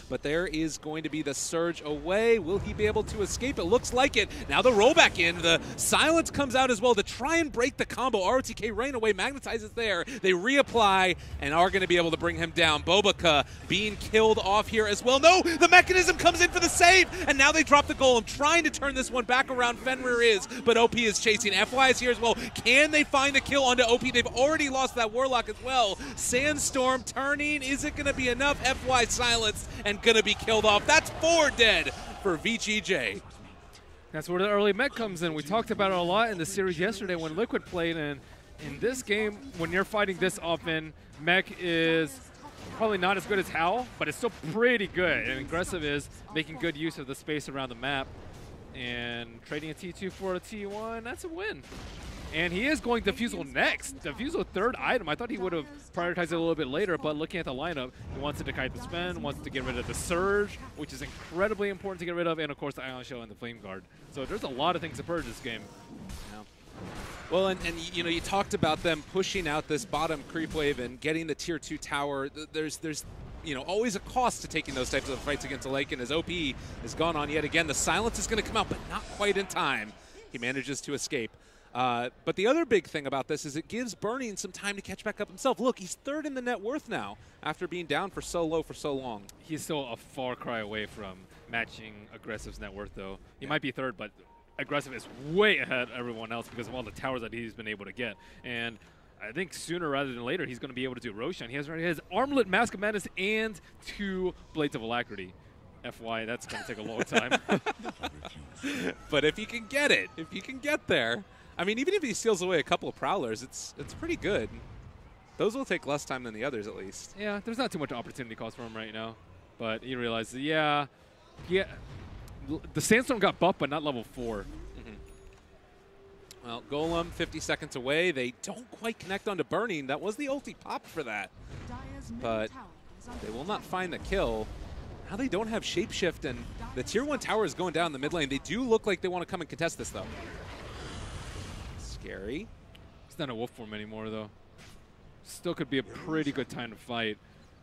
but there is going to be the surge away. Will he be able to escape? It looks like it. Now the rollback in. The silence comes out as well to try and break the combo. ROTK running away, magnetizes there. They reapply and are going to be able to bring him down. Bobica being killed off here as well. No, the mechanism comes in for the save, and now they drop the golem, trying to turn this one back around. Fenrir is, but OP is chasing. FY is here as well. Can they find the kill onto OP? They've already lost that Warlock as well. Sandstorm turning. Is it going to be enough? FY silenced and going to be killed off. That's 4 dead for VGJ. That's where the early mech comes in. We talked about it a lot in the series yesterday when Liquid played, and in this game, when you're fighting this often, mech is probably not as good as Howl, but it's still pretty good. And aggressive is making good use of the space around the map. And trading a T2 for a T1, that's a win. And he is going Diffusal next. Diffusal 3rd item. I thought he would have prioritized it a little bit later, but looking at the lineup, he wants to kite the spin, wants to get rid of the Surge, which is incredibly important to get rid of, and of course the Ion Shell and the Flame Guard. So there's a lot of things to purge this game. Yeah. Well, and you know, you talked about them pushing out this bottom creep wave and getting the tier 2 tower. There's you know, always a cost to taking those types of fights against a Lycan. As OP has gone on yet again, the silence is going to come out, but not quite in time. He manages to escape. But the other big thing about this is it gives Burning some time to catch back up himself. Look, he's 3rd in the net worth now after being down for so low for so long. He's still a far cry away from matching Aggressive's net worth, though. He might be 3rd, but Aggressive is way ahead of everyone else because of all the towers that he's been able to get. And I think sooner rather than later, he's going to be able to do Roshan. He has already his Armlet, Mask of Madness, and 2 Blades of Alacrity. FY, that's going to take a long time. But if you can get it, if you can get there, I mean, even if he steals away a couple of Prowlers, it's pretty good. Those will take less time than the others, at least. Yeah, there's not too much opportunity cost for him right now. But he realizes, yeah, the Sandstorm got buffed, but not level 4. Well, Golem 50 seconds away. They don't quite connect onto Burning. That was the ulti pop for that. But they will not find the kill. Now they don't have Shapeshift, and the tier 1 tower is going down in the mid lane. They do look like they want to come and contest this, though. Scary. It's not a wolf form anymore, though. Still could be a pretty good time to fight.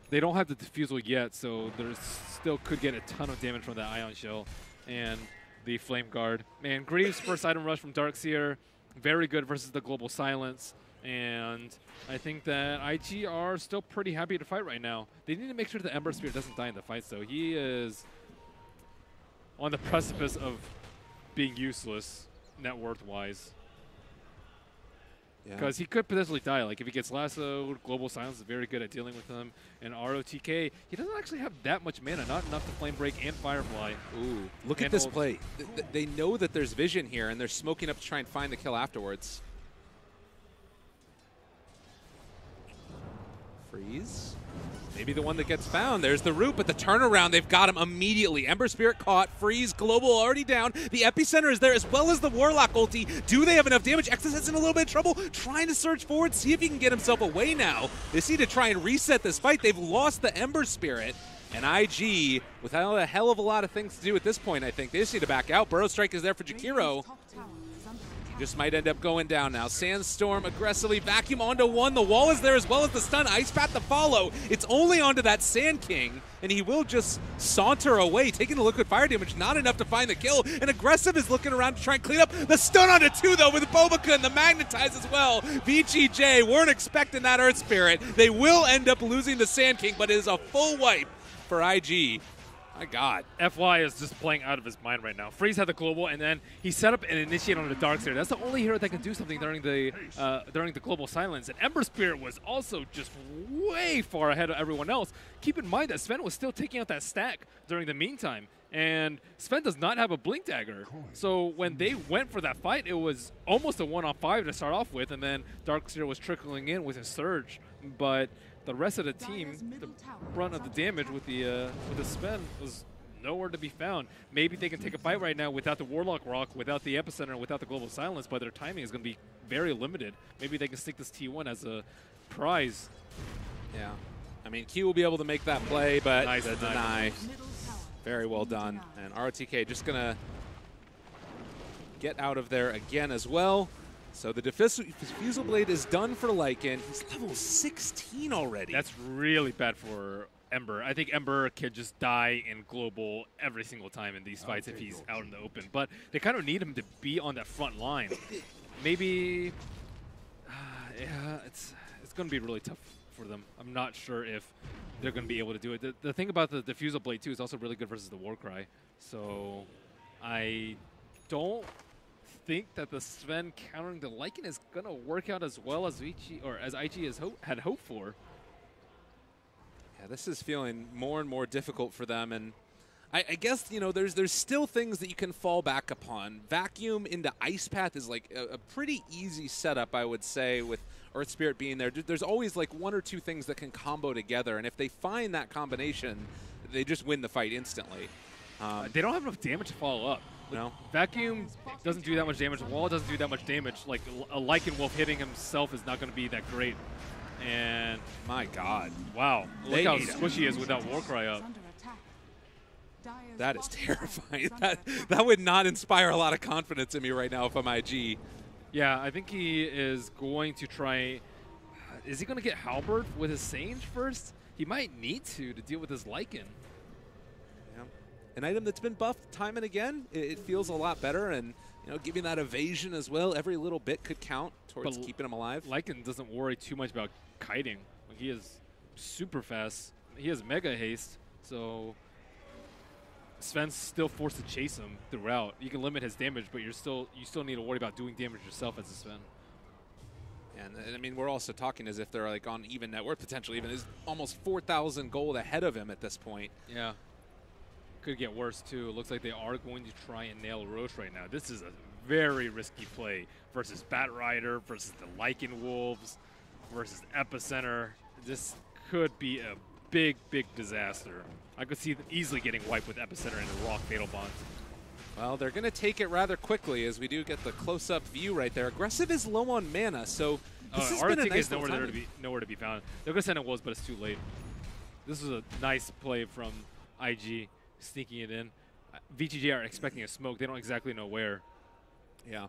They don't have the defusal yet, so there's still could get a ton of damage from that Ion Shell and the Flame Guard. Man, Greaves' first item rush from Darkseer, very good versus the Global Silence. And I think that IG are still pretty happy to fight right now. They need to make sure the Ember Spirit doesn't die in the fight, so he is on the precipice of being useless net worth-wise. Because he could potentially die. Like, if he gets lassoed, Global Silence is very good at dealing with him. And ROTK, he doesn't actually have that much mana, not enough to Flame Break and Firefly. Ooh, look at this play. They know that there's vision here, and they're smoking up to try and find the kill afterwards. Freeze. Maybe the one that gets found. There's the root, but the turnaround, they've got him immediately. Ember Spirit caught. Freeze. Global already down. The Epicenter is there as well as the Warlock ulti. Do they have enough damage? Exodus is in a little bit of trouble. Trying to surge forward, see if he can get himself away now. They need to try and reset this fight. They've lost the Ember Spirit. And IG, without a hell of a lot of things to do at this point, I think. They just need to back out. Burrow Strike is there for Jakiro. Just might end up going down now. Sandstorm aggressively vacuum onto one. The wall is there as well as the stun. Ice Path to follow. It's only onto that Sand King, and he will just saunter away, taking the liquid fire damage. Not enough to find the kill. And Aggressive is looking around to try and clean up. The stun onto two, though, with Bobica and the Magnetize as well. VGJ weren't expecting that Earth Spirit. They will end up losing the Sand King, but it is a full wipe for IG. My God. FY is just playing out of his mind right now. Freeze had the global, and then he set up an initiate on the Darkseer. That's the only hero that can do something during the global silence. And Ember Spirit was also just way far ahead of everyone else. Keep in mind that Sven was still taking out that stack during the meantime. And Sven does not have a Blink Dagger. So when they went for that fight, it was almost a 1-on-5 to start off with, and then Darkseer was trickling in with his Surge. But the rest of the team, the brunt of the damage with the Sven was nowhere to be found. Maybe they can take a fight right now without the Warlock Rock, without the Epicenter, and without the Global Silence, but their timing is going to be very limited. Maybe they can stick this T1 as a prize. Yeah. I mean, Q will be able to make that play, but nice the deny. Very well done. And ROTK just going to get out of there again as well. So the Diffusal Blade is done for Lycan. He's level 16 already. That's really bad for Ember. I think Ember can just die in global every single time in these fights if he's out in the open. But they kind of need him to be on that front line. Maybe, yeah, it's going to be really tough for them. I'm not sure if they're going to be able to do it. The thing about the Diffusal Blade too is also really good versus the Warcry. So I don't think that the Sven countering the Lycan is going to work out as well as IG had hoped for. Yeah, this is feeling more and more difficult for them, and I guess, you know, there's still things that you can fall back upon. Vacuum into Ice Path is like a pretty easy setup, I would say, with Earth Spirit being there. There's always like one or two things that can combo together, and if they find that combination, they just win the fight instantly. They don't have enough damage to follow up. No. Vacuum doesn't do that much damage. Wall doesn't do that much damage. Like a Lycan Wolf hitting himself is not going to be that great. And my God, wow! Look how squishy he is without Warcry up. That is terrifying. That would not inspire a lot of confidence in me right now if I'm IG. Yeah, I think he is going to try. Is he going to get Halberd with his Sage first? He might need to deal with his Lycan. An item that's been buffed time and again. It feels a lot better, and you know, giving that evasion as well. Every little bit could count towards keeping him alive. Lycan doesn't worry too much about kiting. He is super fast. He has mega haste, so Sven's still forced to chase him throughout. You can limit his damage, but you still need to worry about doing damage yourself as a Sven. And I mean, we're also talking as if they're like on even net worth potentially. Even is almost 4,000 gold ahead of him at this point. Yeah. Could get worse too. It looks like they are going to try and nail Roche right now. This is a very risky play versus Bat Rider, versus the Lycan Wolves, versus Epicenter. This could be a big, big disaster. I could see them easily getting wiped with Epicenter and the Rock Fatal Bond. Well, they're going to take it rather quickly as we do get the close-up view right there. Aggressive is low on mana, so this has been a nice nowhere to be found. They're going to send it Wolves, but it's too late. This is a nice play from IG. Sneaking it in. VGJ are expecting a smoke. They don't exactly know where. Yeah.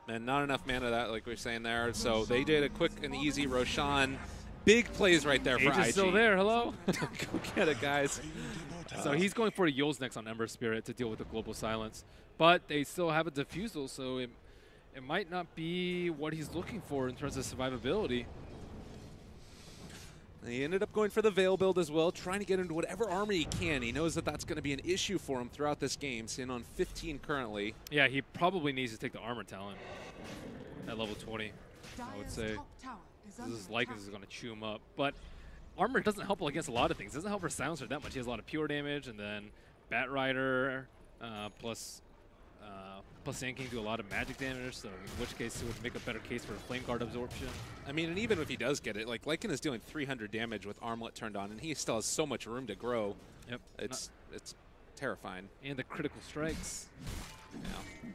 and not enough mana that, like we were saying there. So they did a quick and easy Roshan. Big plays right there for IG. Age is still there. Hello. Go get it, guys. So he's going for a Yule's next on Ember Spirit to deal with the global silence. But they still have a Diffusal, so it might not be what he's looking for in terms of survivability. He ended up going for the Veil build as well, trying to get into whatever armor he can. He knows that that's going to be an issue for him throughout this game, sitting on 15 currently. Yeah, he probably needs to take the armor talent at level 20, I would say. This is Lycans is going to chew him up. But armor doesn't help against a lot of things. It doesn't help for Silencer that much. He has a lot of pure damage, and then Bat Rider plus Sand King do a lot of magic damage, so in which case it would make a better case for Flame Guard absorption. I mean, and even if he does get it, like Lycan is doing 300 damage with Armlet turned on, and he still has so much room to grow. Yep. It's terrifying. And the critical strikes. Yeah.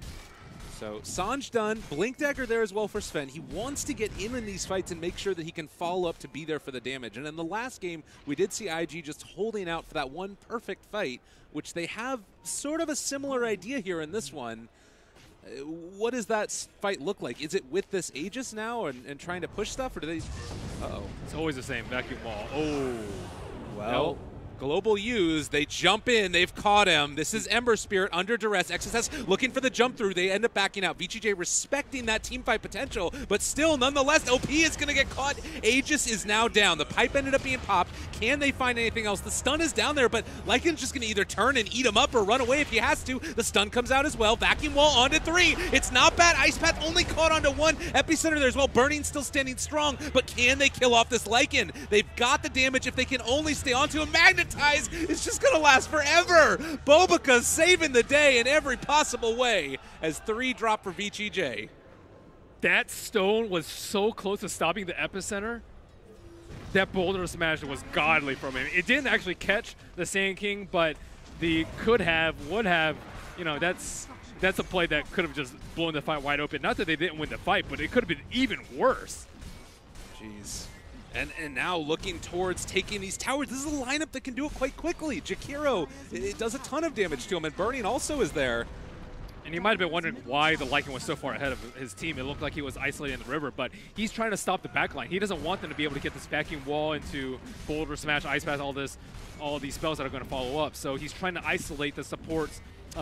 So Sanj done. Blink Dagger there as well for Sven. He wants to get in these fights and make sure that he can follow up to be there for the damage. And in the last game, we did see IG just holding out for that one perfect fight, which they have sort of a similar idea here in this one. What does that fight look like? Is it with this Aegis now and trying to push stuff, or do they... Uh-oh. It's always the same. Vacuum Wall. Oh. Well... Global use, they jump in, they've caught him. This is Ember Spirit under duress. XSS looking for the jump through, they end up backing out. VGJ respecting that team fight potential, but still, nonetheless, OP is going to get caught. Aegis is now down. The pipe ended up being popped. Can they find anything else? The stun is down there, but Lycan's just going to either turn and eat him up or run away if he has to. The stun comes out as well. Vacuum Wall onto 3. It's not bad. Ice Path only caught onto 1. Epicenter there as well. Burning still standing strong, but can they kill off this Lycan? They've got the damage if they can only stay onto him. Magnetize! It's just going to last forever. Bobica saving the day in every possible way as 3 drop for VGJ. That stone was so close to stopping the Epicenter. That Boulder Smash was godly from him. It didn't actually catch the Sand King, but the could have, would have, you know, that's a play that could have just blown the fight wide open. Not that they didn't win the fight, but it could have been even worse. Jeez. And now looking towards taking these towers. This is a lineup that can do it quite quickly. Jakiro, it does a ton of damage to him, and Burning also is there. And you might have been wondering why the Lycan was so far ahead of his team. It looked like he was isolated in the river, but he's trying to stop the backline. He doesn't want them to be able to get this vacuum wall into Boulder Smash, Ice Path, all these spells that are going to follow up. So he's trying to isolate the supports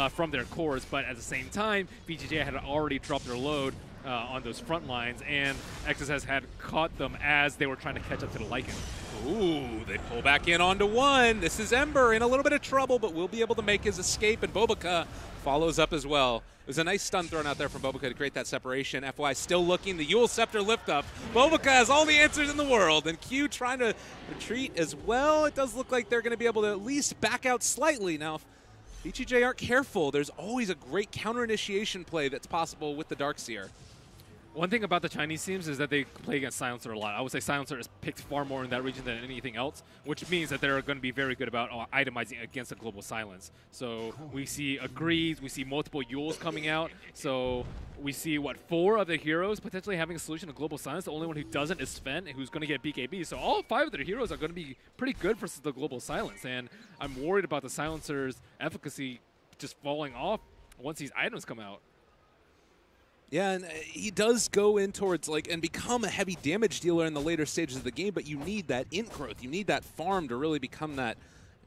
from their cores, but at the same time, VGJ had already dropped their load on those front lines, and XSS had caught them as they were trying to catch up to the Lycan. Ooh, they pull back in onto 1. This is Ember in a little bit of trouble, but will be able to make his escape, and Bobica follows up as well. It was a nice stun thrown out there from Bobica to create that separation. FY still looking, the Yule Scepter lift up. Bobica has all the answers in the world, and Q trying to retreat as well. It does look like they're going to be able to at least back out slightly. Now, if VGJ aren't careful, there's always a great counter-initiation play that's possible with the Darkseer. One thing about the Chinese teams is that they play against Silencer a lot. I would say Silencer is picked far more in that region than anything else, which means that they're going to be very good about itemizing against a global silence. So we see Agrees, we see multiple Yules coming out. So we see, 4 of the heroes potentially having a solution to global silence. The only one who doesn't is Sven, who's going to get BKB. So all 5 of their heroes are going to be pretty good versus the global silence. And I'm worried about the Silencer's efficacy just falling off once these items come out. Yeah, and he does go in towards, and become a heavy damage dealer in the later stages of the game, but you need that int growth. You need that farm to really become that,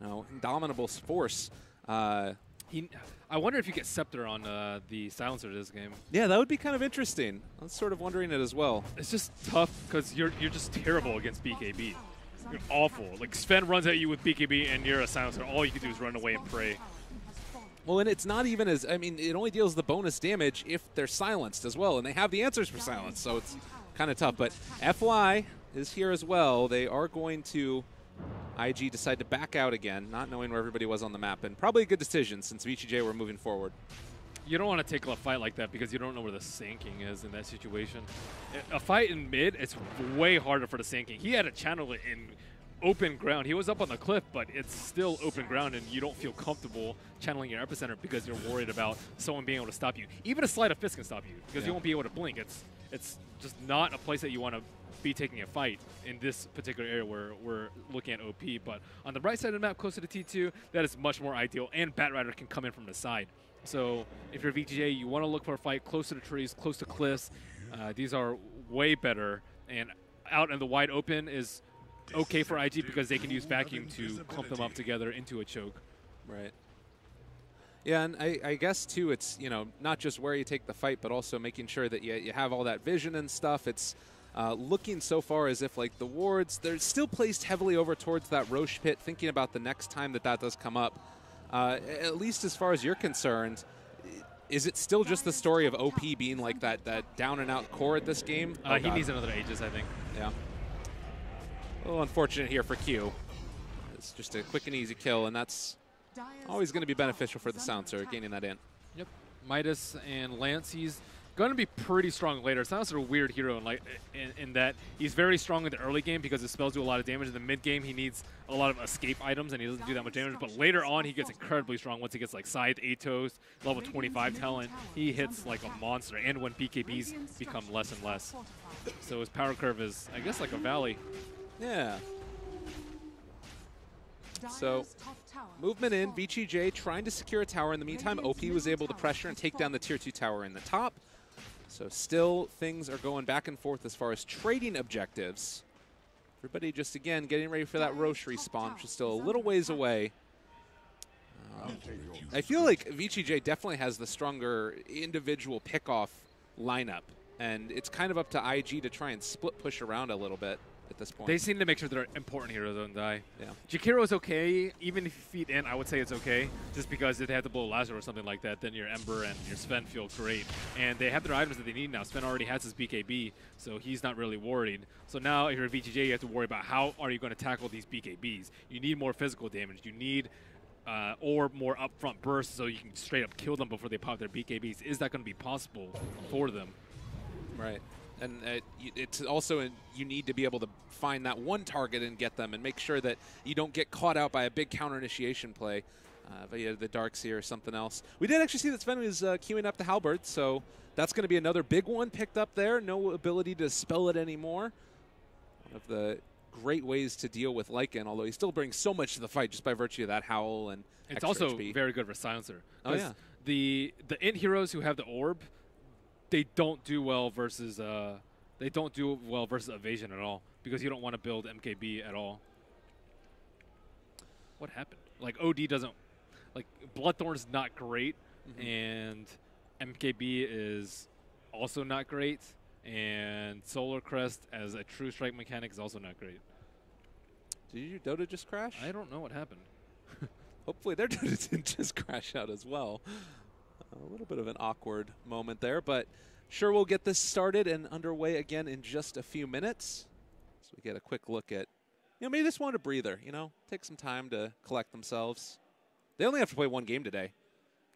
indomitable force. I wonder if you get Scepter on the Silencer this game. Yeah, that would be kind of interesting. I was sort of wondering it as well. It's just tough because you're just terrible against BKB. You're awful. Like, Sven runs at you with BKB and you're a Silencer. All you can do is run away and pray. Well, and it's not even as, it only deals the bonus damage if they're silenced as well, and they have the answers for silence, so it's kind of tough. But FY is here as well. They are going to, IG decide to back out again, not knowing where everybody was on the map, and probably a good decision since VGJ were moving forward. You don't want to take a fight like that because you don't know where the Sand King is in that situation. A fight in mid, it's way harder for the Sand King. He had to channel it in open ground. He was up on the cliff, but it's still open ground, and you don't feel comfortable channeling your epicenter because you're worried about someone being able to stop you. Even a sleight of fist can stop you because you won't be able to blink. It's just not a place that you want to be taking a fight in this particular area where we're looking at OP. But on the right side of the map, closer to T2, that is much more ideal, and Bat Rider can come in from the side. So if you're VGJ, you want to look for a fight close to the trees, close to cliffs. These are way better. And out in the wide open is okay for IG because they can use vacuum to clump them up together into a choke. Right. Yeah, and I guess, too, it's, you know, not just where you take the fight, but also making sure that you have all that vision and stuff. It's looking so far as if, like, the wards, they're still placed heavily over towards that Roche pit, thinking about the next time that does come up. At least as far as you're concerned, is it still just the story of OP being like that down-and-out core at this game? He needs another Aegis, I think. Yeah. A little unfortunate here for Q. It's just a quick and easy kill, and that's always going to be beneficial for the Silencer, gaining that in. Yep. Midas and Lance, he's going to be pretty strong later. Silencer is a weird hero in that he's very strong in the early game because his spells do a lot of damage. In the mid game, he needs a lot of escape items, and he doesn't do that much damage. But later on, he gets incredibly strong once he gets like Scythe, Atos, level 25 talent. He hits like a monster, and when BKBs become less and less. So his power curve is, I guess, like a valley. Yeah. So, movement in, VGJ trying to secure a tower. In the meantime, OP was able to pressure and take down the tier 2 tower in the top. So still, things are going back and forth as far as trading objectives. Everybody just, again, getting ready for that Roche respawn, which is still a little ways away. I feel like VGJ definitely has the stronger individual pick-off lineup. And it's kind of up to IG to try and split push around a little bit at this point. They seem to make sure they're important heroes don't die. Yeah. Jakiro is okay. Even if you feed in, I would say it's okay. Just because if they had to blow Lazar or something like that, then your Ember and your Sven feel great. And they have their items that they need now. Sven already has his BKB, so he's not really worried. So now if you're a VGJ, you have to worry about how are you going to tackle these BKBs. You need more physical damage. You need or more upfront bursts so you can straight up kill them before they pop their BKBs. Is that going to be possible for them? Right. And it's also you need to be able to find that one target and get them and make sure that you don't get caught out by a big counter initiation play via the Darks here or something else. We did actually see that Sven was queuing up the Halberd, so that's going to be another big one picked up there. No ability to spell it anymore. One of the great ways to deal with Lycan, although he still brings so much to the fight just by virtue of that Howl and it's extra also HP. Very good for Silencer. Oh, yeah. The int heroes who have the orb, they don't do well versus evasion at all because you don't want to build MKB at all. What happened? Like OD doesn't like Bloodthorn's not great, and MKB is also not great, and Solar Crest as a true strike mechanic is also not great. Did your Dota just crash? I don't know what happened. Hopefully their Dota didn't just crash out as well. A little bit of an awkward moment there, but sure, we'll get this started and underway again in just a few minutes. So we get a quick look at, maybe they just want a breather, take some time to collect themselves. They only have to play one game today.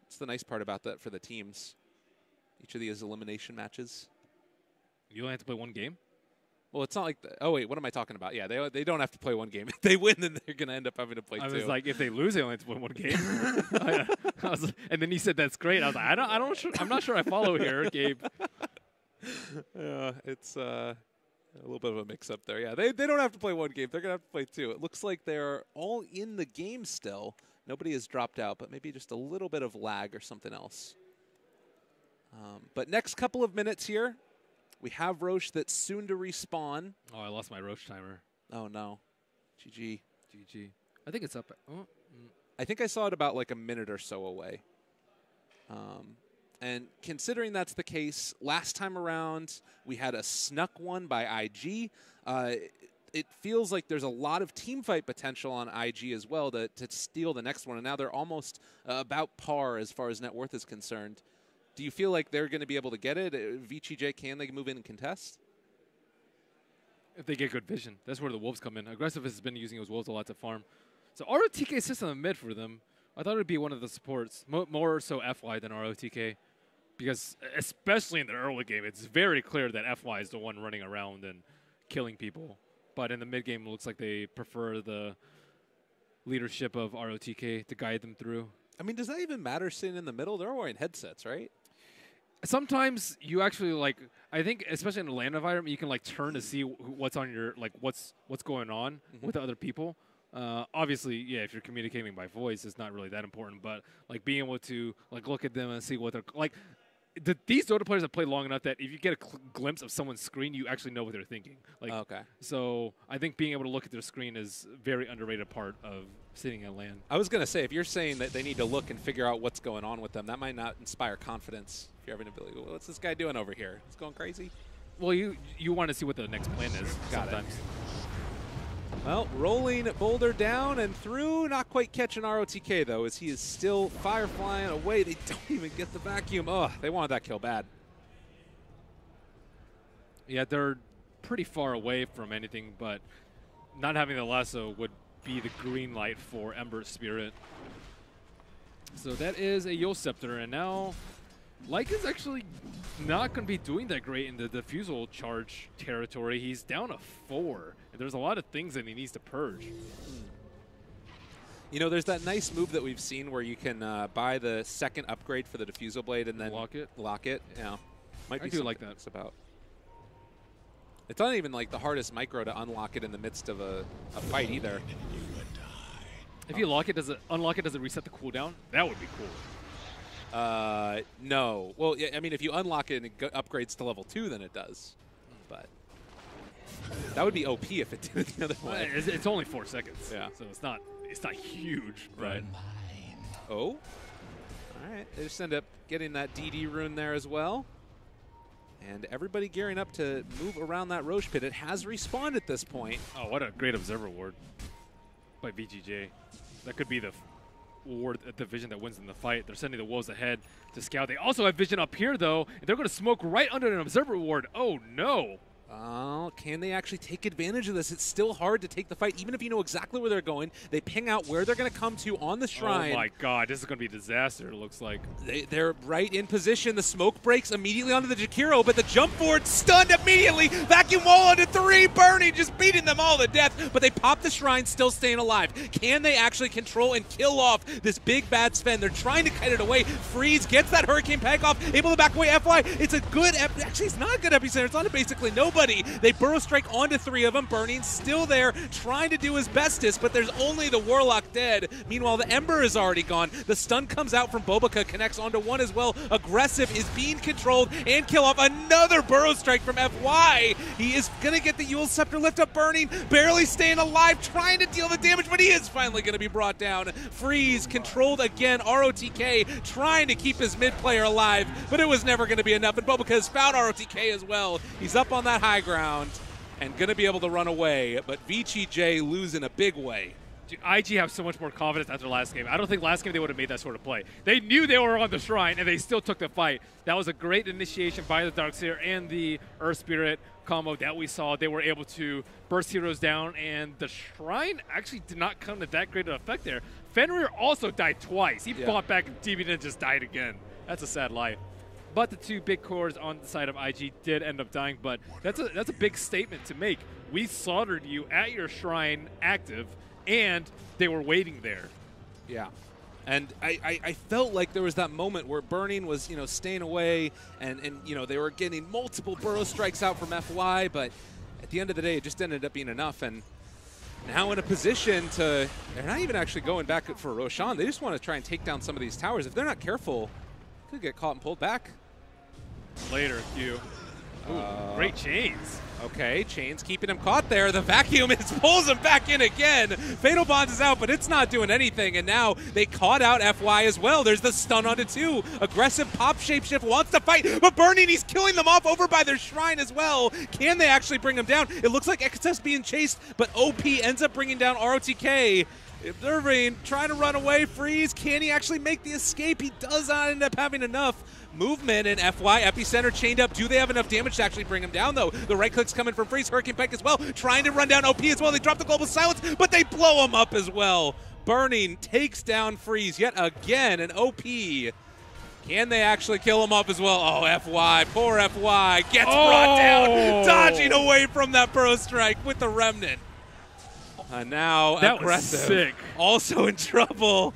That's the nice part about that for the teams. Each of these elimination matches. You only have to play one game? Well, it's not like oh wait, what am I talking about? Yeah, they don't have to play one game. If they win, then they're going to end up having to play two. I was like, if they lose, they only have to play one game. And then you said that's great. I was like, I'm not sure I follow here, Gabe. Yeah, it's a little bit of a mix-up there. Yeah, they don't have to play one game. They're going to have to play two. It looks like they're all in the game still. Nobody has dropped out, but maybe just a little bit of lag or something else. But next couple of minutes here, we have Roche that's soon to respawn. Oh, I lost my Roche timer. Oh, no. GG. GG. I think it's up. I think I saw it about like a minute or so away. And considering that's the case, last time around, we had a snuck one by IG. It feels like there's a lot of team fight potential on IG as well to steal the next one. And now they're almost about par as far as net worth is concerned. Do you feel like they're going to be able to get it? VGJ, can they move in and contest? If they get good vision. That's where the Wolves come in. Aggressive has been using those Wolves a lot to farm. So ROTK sits on the mid for them. I thought it would be one of the supports. More so FY than ROTK. Because especially in the early game, it's very clear that FY is the one running around and killing people. But in the mid game, it looks like they prefer the leadership of ROTK to guide them through. I mean, does that even matter sitting in the middle? They're wearing headsets, right? Sometimes you actually I think especially in a LAN environment, you can turn to see what's on your what's going on with the other people. Obviously, yeah, if you're communicating by voice, it's not really that important. But like being able to like look at them and see what they're like. These Dota players have played long enough that if you get a glimpse of someone's screen, you actually know what they're thinking. Like, okay. So I think being able to look at their screen is a very underrated part of sitting at LAN. I was going to say, if you're saying that they need to look and figure out what's going on with them, that might not inspire confidence. If you're having ability, well, what's this guy doing over here? He's going crazy? Well, you want to see what the next plan is sometimes. Well, rolling Boulder down and through, not quite catching ROTK though, as he is still fire flying away. They don't even get the vacuum. Oh, they wanted that kill bad. Yeah, they're pretty far away from anything, but not having the lasso would be the green light for Ember's Spirit. So that is a Yo Scepter, and now Lyke is actually not going to be doing that great in the defusal charge territory. He's down a 4, and there's a lot of things that he needs to purge. You know, there's that nice move that we've seen where you can buy the second upgrade for the defusal blade and then lock it. Yeah, might be I do like that. It's about. It's not even like the hardest micro to unlock it in the midst of a fight either. If you lock it, does it unlock it? Does it reset the cooldown? That would be cool. No. Well, yeah, I mean, if you unlock it and it upgrades to level 2, then it does. But that would be OP if it did it the other way. It's only 4 seconds. Yeah. So it's not huge. Right. Oh. All right. They just end up getting that DD rune there as well. And everybody gearing up to move around that Roche pit. It has respawned at this point. Oh, what a great observer ward by VGJ. That could be the ward at the vision that wins in the fight. They're sending the wolves ahead to scout. They also have vision up here, though. And they're going to smoke right under an observer ward. Oh, no. Can they actually take advantage of this? It's still hard to take the fight, even if you know exactly where they're going. They ping out where they're going to come to on the shrine. Oh, my God. This is going to be a disaster, it looks like. They're right in position. The smoke breaks immediately onto the Jakiro, but the jump forward stunned immediately. Vacuum wall onto 3. Burning, just beating them all to death. But they pop the shrine, still staying alive. Can they actually control and kill off this big bad Sven? They're trying to kite it away. Freeze gets that Hurricane Pack off, able to back away FY. It's a good, actually it's not a good epicenter. It's on basically nobody. They burrow strike onto 3 of them. Burning still there, trying to do his bestest, but there's only the Warlock dead. Meanwhile, the Ember is already gone. The stun comes out from Bobica, connects onto 1 as well. Aggressive is being controlled and kill off. Another burrow strike from FY. He is going to get the Yule Scepter lift up. Burning, barely staying alive, trying to deal the damage, but he is finally going to be brought down. Freeze controlled again. ROTK trying to keep his mid player alive, but it was never going to be enough, and Bobica has found ROTK as well. He's up on that high ground and going to be able to run away, but VGJ losing a big way. Dude, IG have so much more confidence after last game. I don't think last game they would have made that sort of play. They knew they were on the shrine, and they still took the fight. That was a great initiation by the Darkseer and the Earth Spirit combo that we saw. They were able to burst heroes down, and the shrine actually did not come to that great of effect there. Fenrir also died twice. He fought back, and TV then just died again. That's a sad life. But the 2 big cores on the side of IG did end up dying, but that's a big statement to make. We slaughtered you at your shrine active, and they were waiting there. Yeah. And I felt like there was that moment where Burning was, staying away, and they were getting multiple burrow strikes out from FY, but at the end of the day, it just ended up being enough. And now in a position to, they're not even actually going back for Roshan. They just want to try and take down some of these towers. If they're not careful, could get caught and pulled back. Later, Q. Ooh, great chains. Okay, chains keeping him caught there. The vacuum pulls him back in again. Fatal Bonds is out, but it's not doing anything. And now they caught out FY as well. There's the stun onto 2. Aggressive pop shapeshift wants to fight, but Burning, he's killing them off over by their shrine as well. Can they actually bring him down? It looks like XS being chased, but OP ends up bringing down ROTK. Observing, trying to run away. Freeze, can he actually make the escape? He does not end up having enough movement, and FY Epicenter chained up. Do they have enough damage to actually bring him down, though? The right click's coming from Freeze. Hurricane Peck as well, trying to run down OP as well. They drop the Global Silence, but they blow him up as well. Burning takes down Freeze yet again, and OP. Can they actually kill him off as well? Oh, FY, poor FY, gets brought down, dodging away from that burrow strike with the Remnant. Now that aggressive. Was sick. Also in trouble.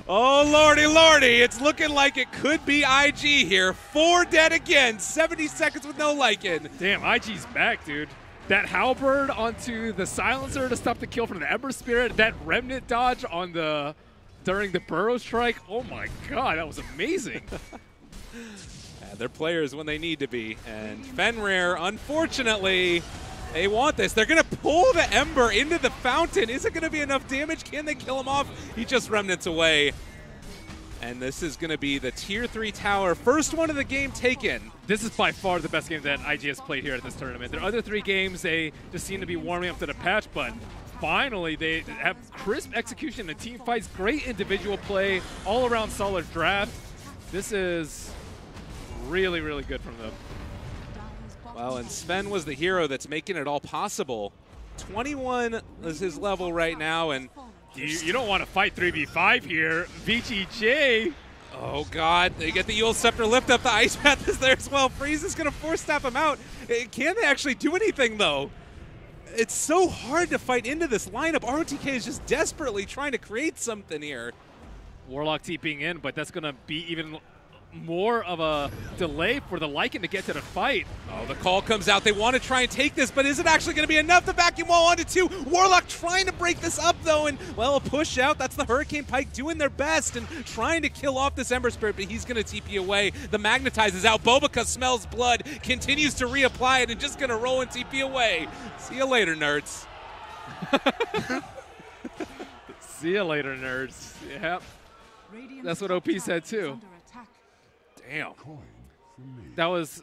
Oh, lordy, lordy. It's looking like it could be IG here. 4 dead again. 70 seconds with no Lycan. Damn, IG's back, dude. that halberd onto the silencer to stop the kill from the Ember Spirit, that remnant dodge on the during the burrow strike. Oh my god, that was amazing. Yeah, they're players when they need to be. And Fenrir, unfortunately, they want this. They're going to pull the Ember into the fountain. Is it going to be enough damage? Can they kill him off? He just remnants away. And this is going to be the Tier 3 tower. First one of the game taken. This is by far the best game that IG has played here at this tournament. Their other 3 games, they just seem to be warming up to the patch, but finally they have crisp execution and team fights, great individual play, all-around solid draft. This is really, really good from them. Well, and Sven was the hero that's making it all possible. 21 is his level right now, and you don't want to fight 3v5 here. VGJ. Oh, God. They get the Yule Scepter lift up. The Ice Path is there as well. Freeze is going to force tap him out. Can they actually do anything, though? It's so hard to fight into this lineup. ROTK is just desperately trying to create something here. Warlock TPing in, but that's going to be even more of a delay for the Lycan to get to the fight. Oh, the call comes out. They want to try and take this, but is it actually going to be enough? The vacuum wall onto 2. Warlock trying to break this up, though, and, well, a push out. That's the Hurricane Pike doing their best and trying to kill off this Ember Spirit, but he's going to TP away. The Magnetize is out. Bobica smells blood, continues to reapply it, and just going to roll and TP away. See you later, nerds. See you later, nerds. Yep. That's what OP said, too. Damn. That was,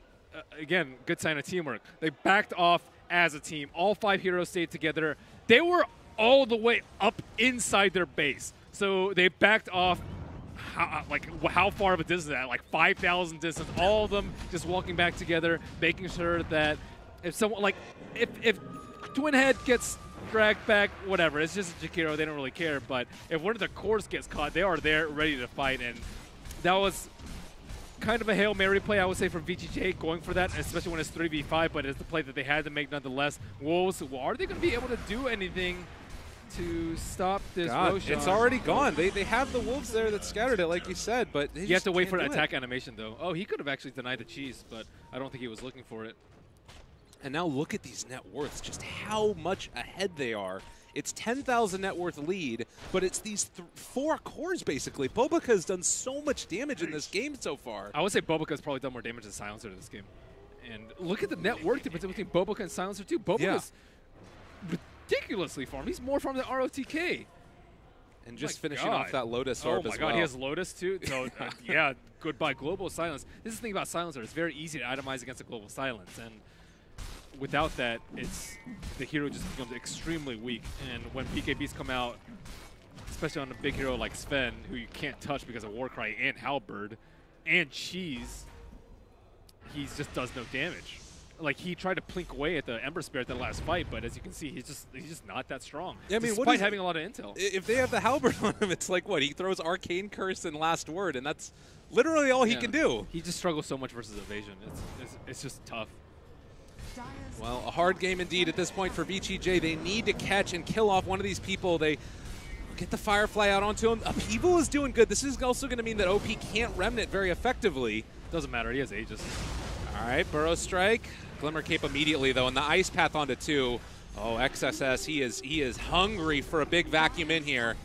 again, good sign of teamwork. They backed off as a team. All 5 heroes stayed together. They were all the way up inside their base. So they backed off, how far of a distance is that? Like 5,000 distance. All of them just walking back together, making sure that if someone, like, if Twin Head gets dragged back, whatever. It's just a Jakiro. They don't really care. But if one of the cores gets caught, they are there ready to fight. And that was kind of a Hail Mary play, I would say, from VGJ, going for that, especially when it's 3v5, but it's the play that they had to make nonetheless. Wolves, well, are they going to be able to do anything to stop this Roshan? It's already gone. They have the Wolves there that scattered it, like you said, but they you have to wait for the the attack animation, though. Oh, he could have actually denied the cheese, but I don't think he was looking for it. And now look at these net worths, just how much ahead they are. It's 10,000 net worth lead, but it's these 4 cores, basically. Bobica has done so much damage in this game so far. I would say Bobica's probably done more damage than Silencer in this game. And look at the net worth difference between Bobica and Silencer, too. Bobica's ridiculously farmed. He's more farmed than ROTK. And just finishing off that Lotus Orb as well. Oh, my God, he has Lotus, too? So, yeah, goodbye, Global Silence. This is the thing about Silencer. It's very easy to itemize against a Global Silence. And without that, the hero just becomes extremely weak. And when BKBs come out, especially on a big hero like Sven, who you can't touch because of Warcry and Halberd and Cheese, he just does no damage. Like, he tried to plink away at the Ember Spirit that last fight, but as you can see, he's just not that strong. Yeah, I mean, despite having a lot of intel. If they have the Halberd on him, it's like, what? He throws Arcane Curse and Last Word, and that's literally all he can do. He just struggles so much versus evasion. It's just tough. Well, a hard game indeed at this point for VGJ. They need to catch and kill off one of these people. They get the Firefly out onto him. Upheaval is doing good. This is also going to mean that OP can't Remnant very effectively. Doesn't matter. He has Aegis. All right, Burrow Strike. Glimmer Cape immediately, though, and the Ice Path onto 2. Oh, XSS, he is hungry for a big vacuum in here.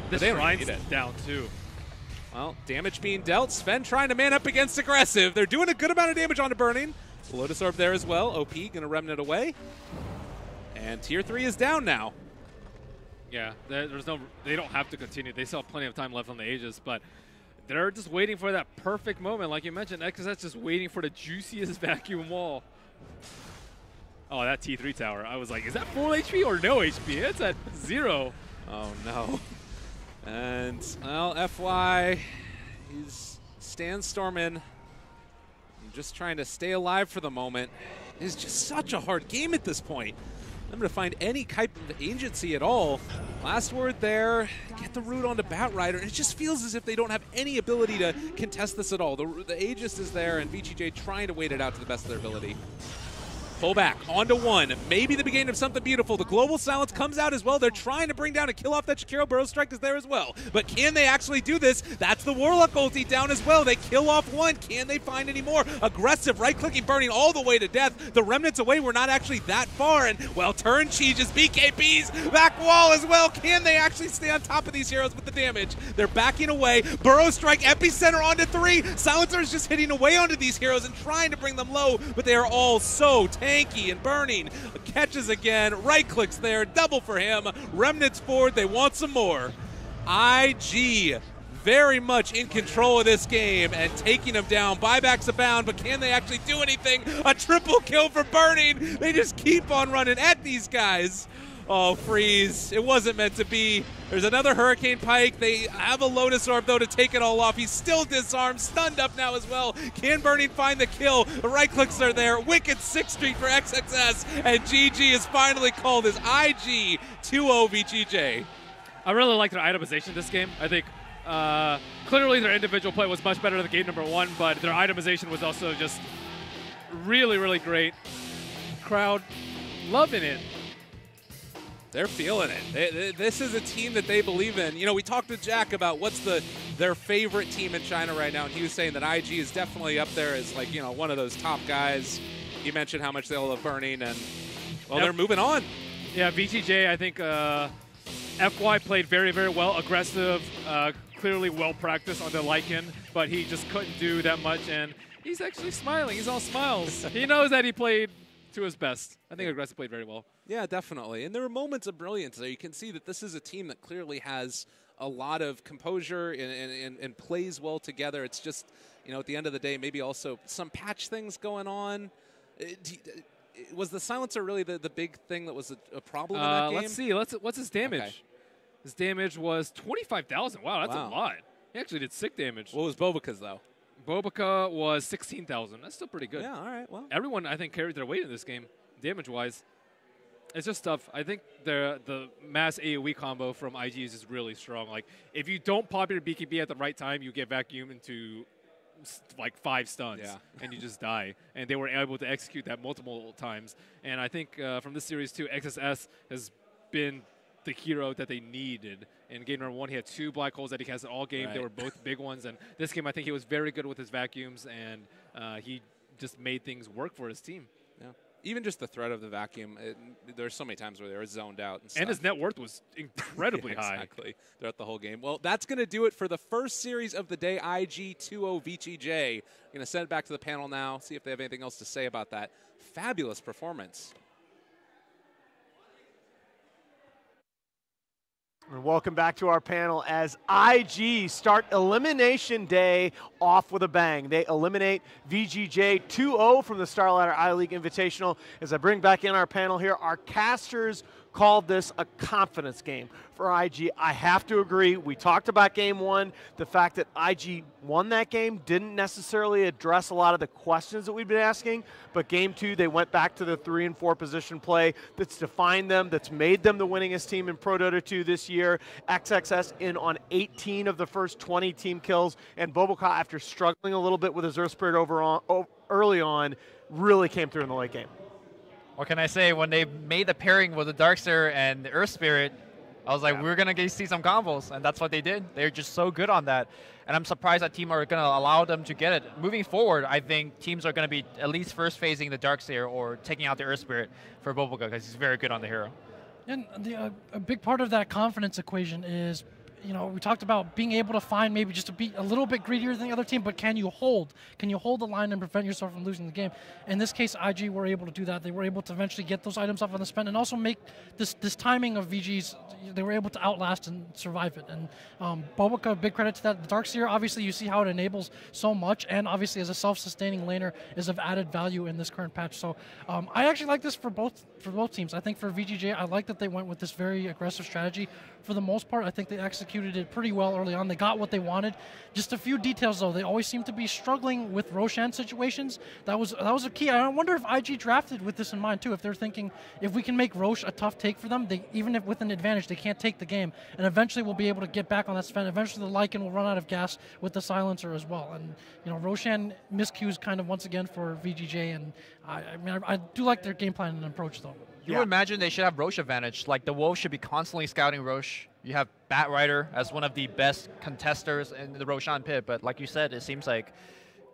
This Shrine's down, too. Well, damage being dealt. Sven trying to man up against Aggressive. They're doing a good amount of damage onto Burning. Lotus Orb there as well. OP going to Remnant away. And Tier 3 is down now. Yeah, they don't have to continue. They still have plenty of time left on the Aegis, but they're just waiting for that perfect moment. Like you mentioned, XSS just waiting for the juiciest vacuum wall. Oh, that T3 tower. I was like, is that full HP or no HP? It's at 0. Oh, no. And, well, FY, he's Sandstorming. Just trying to stay alive for the moment. It's just such a hard game at this point. I'm going to find any type of agency at all. Last Word there. Get the root onto Batrider. It just feels as if they don't have any ability to contest this at all. The Aegis is there, and VGJ trying to wait it out to the best of their ability. Pull back, onto one. Maybe the beginning of something beautiful. The Global Silence comes out as well. They're trying to bring down a kill off that Shakiro. Burrow Strike is there as well. But can they actually do this? That's the Warlock ulti down as well. They kill off one. Can they find any more? Aggressive, right-clicking, burning all the way to death. The Remnants away. We're not actually that far. And, well, turn Cheeges, BKBs, back wall as well. Can they actually stay on top of these heroes with the damage? They're backing away. Burrow Strike, Epicenter onto 3. Silencer is just hitting away onto these heroes and trying to bring them low, but they are all so tanky and burning. Catches again, right clicks there, double for him. Remnants forward, they want some more. IG very much in control of this game and taking them down. Buybacks abound, but can they actually do anything? A triple kill for Burning. They just keep on running at these guys. Oh, Freeze. It wasn't meant to be. There's another Hurricane Pike. They have a Lotus Orb, though, to take it all off. He's still disarmed, stunned up now as well. Can Burning find the kill? The right clicks are there. Wicked 6th Street for XXS, and GG is finally called as IG 2-0 VGJ. I really like their itemization this game. I think clearly their individual play was much better than game number 1, but their itemization was also just really, really great. Crowd loving it. They're feeling it. This is a team that they believe in. You know, we talked to Jack about what's their favorite team in China right now, and he was saying that IG is definitely up there as, like, you know, one of those top guys. He mentioned how much they love Burning, and, well, they're moving on. Yeah, VGJ, I think FY played very, very well, aggressive, clearly well-practiced on the Lycan, but he just couldn't do that much, and he's actually smiling. He's all smiles. He knows that he played to his best. I think aggressive played very well. Yeah, definitely. And there were moments of brilliance there. You can see that this is a team that clearly has a lot of composure and plays well together. It's just, you know, at the end of the day, maybe also some patch things going on. Was the Silencer really the big thing that was a problem in that game? Let's see. What's his damage? Okay. His damage was 25,000. Wow, that's a lot. He actually did sick damage. What was Bobica's, though? Bobica was 16,000. That's still pretty good. Yeah, all right. Well, everyone, I think, carried their weight in this game, damage-wise. It's just tough. I think the mass AoE combo from IG is just really strong. Like, if you don't pop your BKB at the right time, you get vacuumed into like 5 stuns, and you just die. And they were able to execute that multiple times. And I think from this series too, XSS has been the hero that they needed. In game number 1, he had 2 black holes that he has all game. Right. They were both big ones. And this game, I think he was very good with his vacuums, and he just made things work for his team. Yeah. Even just the threat of the vacuum, there's so many times where they were zoned out. And his net worth was incredibly high. Exactly, throughout the whole game. Well, that's going to do it for the first series of the day, IG 2-0 VGJ. I'm going to send it back to the panel now, see if they have anything else to say about that fabulous performance. And welcome back to our panel as IG start Elimination Day off with a bang. They eliminate VGJ 2-0 from the StarLadder I-League Invitational. As I bring back in our panel here, our casters called this a confidence game for IG. I have to agree. We talked about game 1. The fact that IG won that game didn't necessarily address a lot of the questions that we've been asking, but game 2, they went back to the 3 and 4 position play that's defined them, that's made them the winningest team in Pro Dota 2 this year. XXS in on 18 of the first 20 team kills, and Bobica, after struggling a little bit with his Earth Spirit early on, really came through in the late game. What can I say? When they made the pairing with the Darkseer and the Earth Spirit, I was like, we're going to see some combos, and that's what they did. They're just so good on that. And I'm surprised that team are going to allow them to get it. Moving forward, I think teams are going to be at least first phasing the Darkseer or taking out the Earth Spirit for Bobica because he's very good on the hero. And a big part of that confidence equation is, you know, we talked about being able to find maybe just to be a little bit greedier than the other team, but can you hold? Can you hold the line and prevent yourself from losing the game? In this case, IG were able to do that. They were able to eventually get those items off on the spend and also make this timing of VG's, they were able to outlast and survive it. And Bobica, big credit to that. The Darkseer, obviously, you see how it enables so much, and obviously as a self-sustaining laner is of added value in this current patch. So I actually like this for both teams. I think for VGJ, I like that they went with this very aggressive strategy. For the most part, I think they executed executed it pretty well early on. They got what they wanted. Just a few details, though. They always seem to be struggling with Roshan situations. That was a key. I wonder if IG drafted with this in mind, too, if they're thinking if we can make Rosh a tough take for them, even if with an advantage, they can't take the game. And eventually we'll be able to get back on that Sven. Eventually the Lycan will run out of gas with the silencer as well. And, Roshan miscues kind of once again for VGJ. And I do like their game plan and approach, though. You would imagine they should have Roche advantage. Like, the Wolves should be constantly scouting Roche. You have Batrider as one of the best contesters in the Roshan pit. But like you said, it seems like,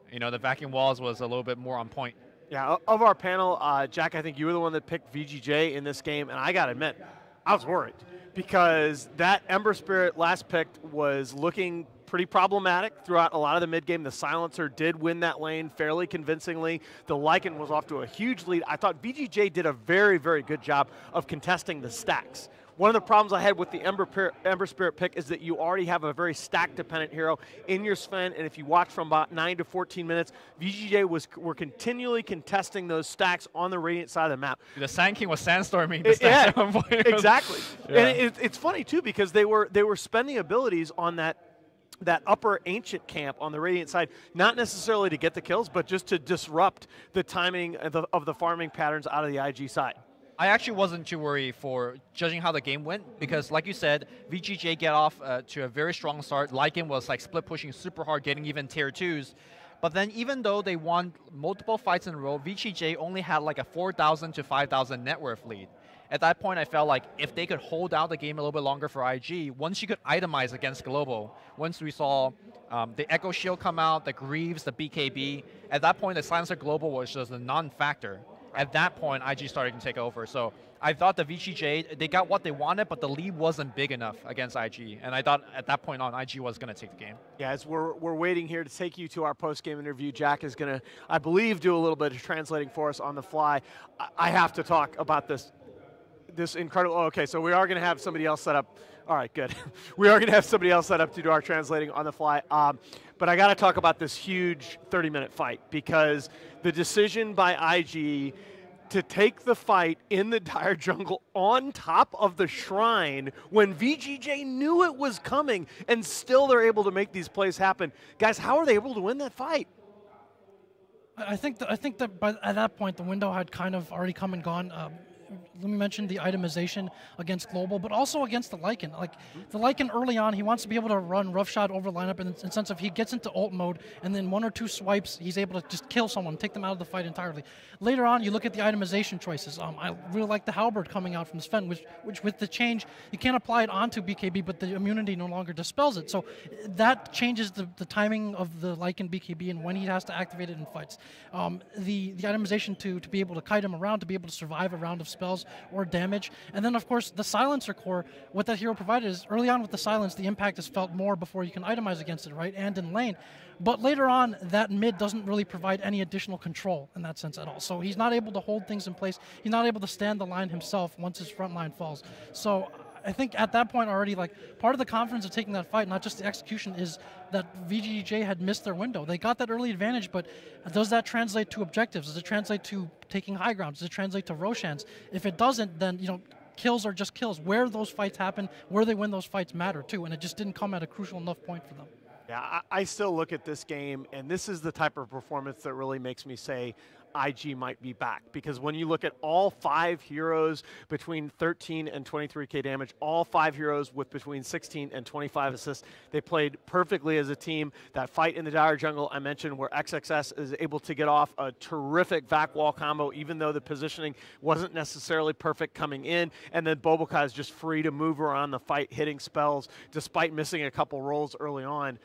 the vacuum walls was a little bit more on point. Yeah, of our panel, Jack, I think you were the one that picked VGJ in this game. And I got to admit, I was worried because that Ember Spirit last picked was looking pretty problematic throughout a lot of the mid-game. The Silencer did win that lane fairly convincingly. The Lycan was off to a huge lead. I thought VGJ did a very, very good job of contesting the stacks. One of the problems I had with the Ember Spirit pick is that you already have a very stack-dependent hero in your Sven, and if you watch from about 9 to 14 minutes, VGJ were continually contesting those stacks on the Radiant side of the map. The Sand King was sandstorming the stacks at one point. Exactly. Yeah. And it's funny, too, because they were spending abilities on that upper ancient camp on the Radiant side, not necessarily to get the kills, but just to disrupt the timing of the farming patterns out of the IG side. I actually wasn't too worried for judging how the game went because, like you said, VGJ get off to a very strong start. Lycan was like split pushing super hard, getting even tier 2s. But then even though they won multiple fights in a row, VGJ only had like a 4,000 to 5,000 net worth lead. At that point, I felt like if they could hold out the game a little bit longer for IG, once you could itemize against Global, once we saw the Echo Shield come out, the Greaves, the BKB, at that point, the Silencer Global was just a non-factor. At that point, IG started to take over. So I thought the VGJ, they got what they wanted, but the lead wasn't big enough against IG. And I thought at that point on, IG was going to take the game. Yeah, as we're waiting here to take you to our post-game interview, Jack is going to, I believe, do a little bit of translating for us on the fly. I have to talk about this incredible, okay, so we are going to have somebody else set up. All right, good. We are going to have somebody else set up to do our translating on the fly. But I got to talk about this huge 30-minute fight because the decision by IG to take the fight in the Dire Jungle on top of the Shrine when VGJ knew it was coming and still they're able to make these plays happen. Guys, how are they able to win that fight? I think that at that point the window had kind of already come and gone. Let me mention the itemization against Global, but also against the Lycan. Like, the Lycan early on, he wants to be able to run roughshot over lineup in the sense of he gets into ult mode, and then 1 or 2 swipes, he's able to just kill someone, take them out of the fight entirely. Later on, you look at the itemization choices. I really like the Halberd coming out from Sven, which with the change, you can't apply it onto BKB, but the immunity no longer dispels it. So that changes the timing of the Lycan BKB and when he has to activate it in fights. The itemization to be able to kite him around, to be able to survive a round of spells or damage. And then, of course, the Silencer core, what that hero provided is early on with the Silence, the impact is felt more before you can itemize against it, right? And in lane. But later on, that mid doesn't really provide any additional control in that sense at all. So he's not able to hold things in place. He's not able to stand the line himself once his front line falls. So I think at that point already, like, part of the confidence of taking that fight, not just the execution, is that VGJ had missed their window. They got that early advantage, but does that translate to objectives? Does it translate to taking high ground? Does it translate to Roshans? If it doesn't, then, kills are just kills. Where those fights happen, where they win those fights matter too, and it just didn't come at a crucial enough point for them. Yeah, I still look at this game, and this is the type of performance that really makes me say IG might be back. Because when you look at all 5 heroes between 13 and 23k damage, all 5 heroes with between 16 and 25 assists, they played perfectly as a team. That fight in the Dire Jungle I mentioned where XXS is able to get off a terrific vac wall combo, even though the positioning wasn't necessarily perfect coming in, and then Boboka is just free to move around the fight, hitting spells, despite missing a couple rolls early on.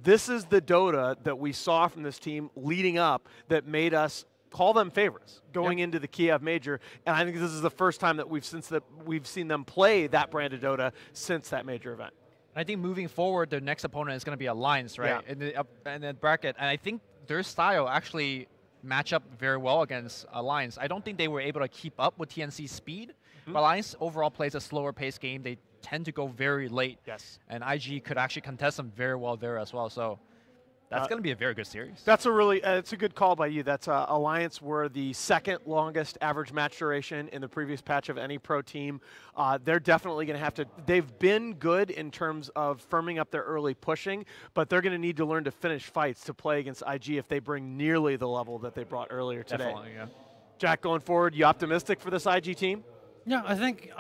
This is the Dota that we saw from this team leading up that made us call them favorites going into the Kiev Major, and I think this is the first time that we've seen them play that brand of Dota since that major event. I think moving forward, their next opponent is going to be Alliance, right? Yeah. In the bracket, and I think their style actually match up very well against Alliance. I don't think they were able to keep up with TNC's speed, but Alliance overall plays a slower paced game. They tend to go very late, and IG could actually contest them very well there as well. So That's going to be a very good series. That's a really, it's a good call by you. That's Alliance were the second longest average match duration in the previous patch of any pro team. They're definitely going to have to, they've been good in terms of firming up their early pushing, but they're going to need to learn to finish fights to play against IG if they bring nearly the level that they brought earlier today. Definitely, yeah. Jack, going forward, you optimistic for this IG team? Yeah, I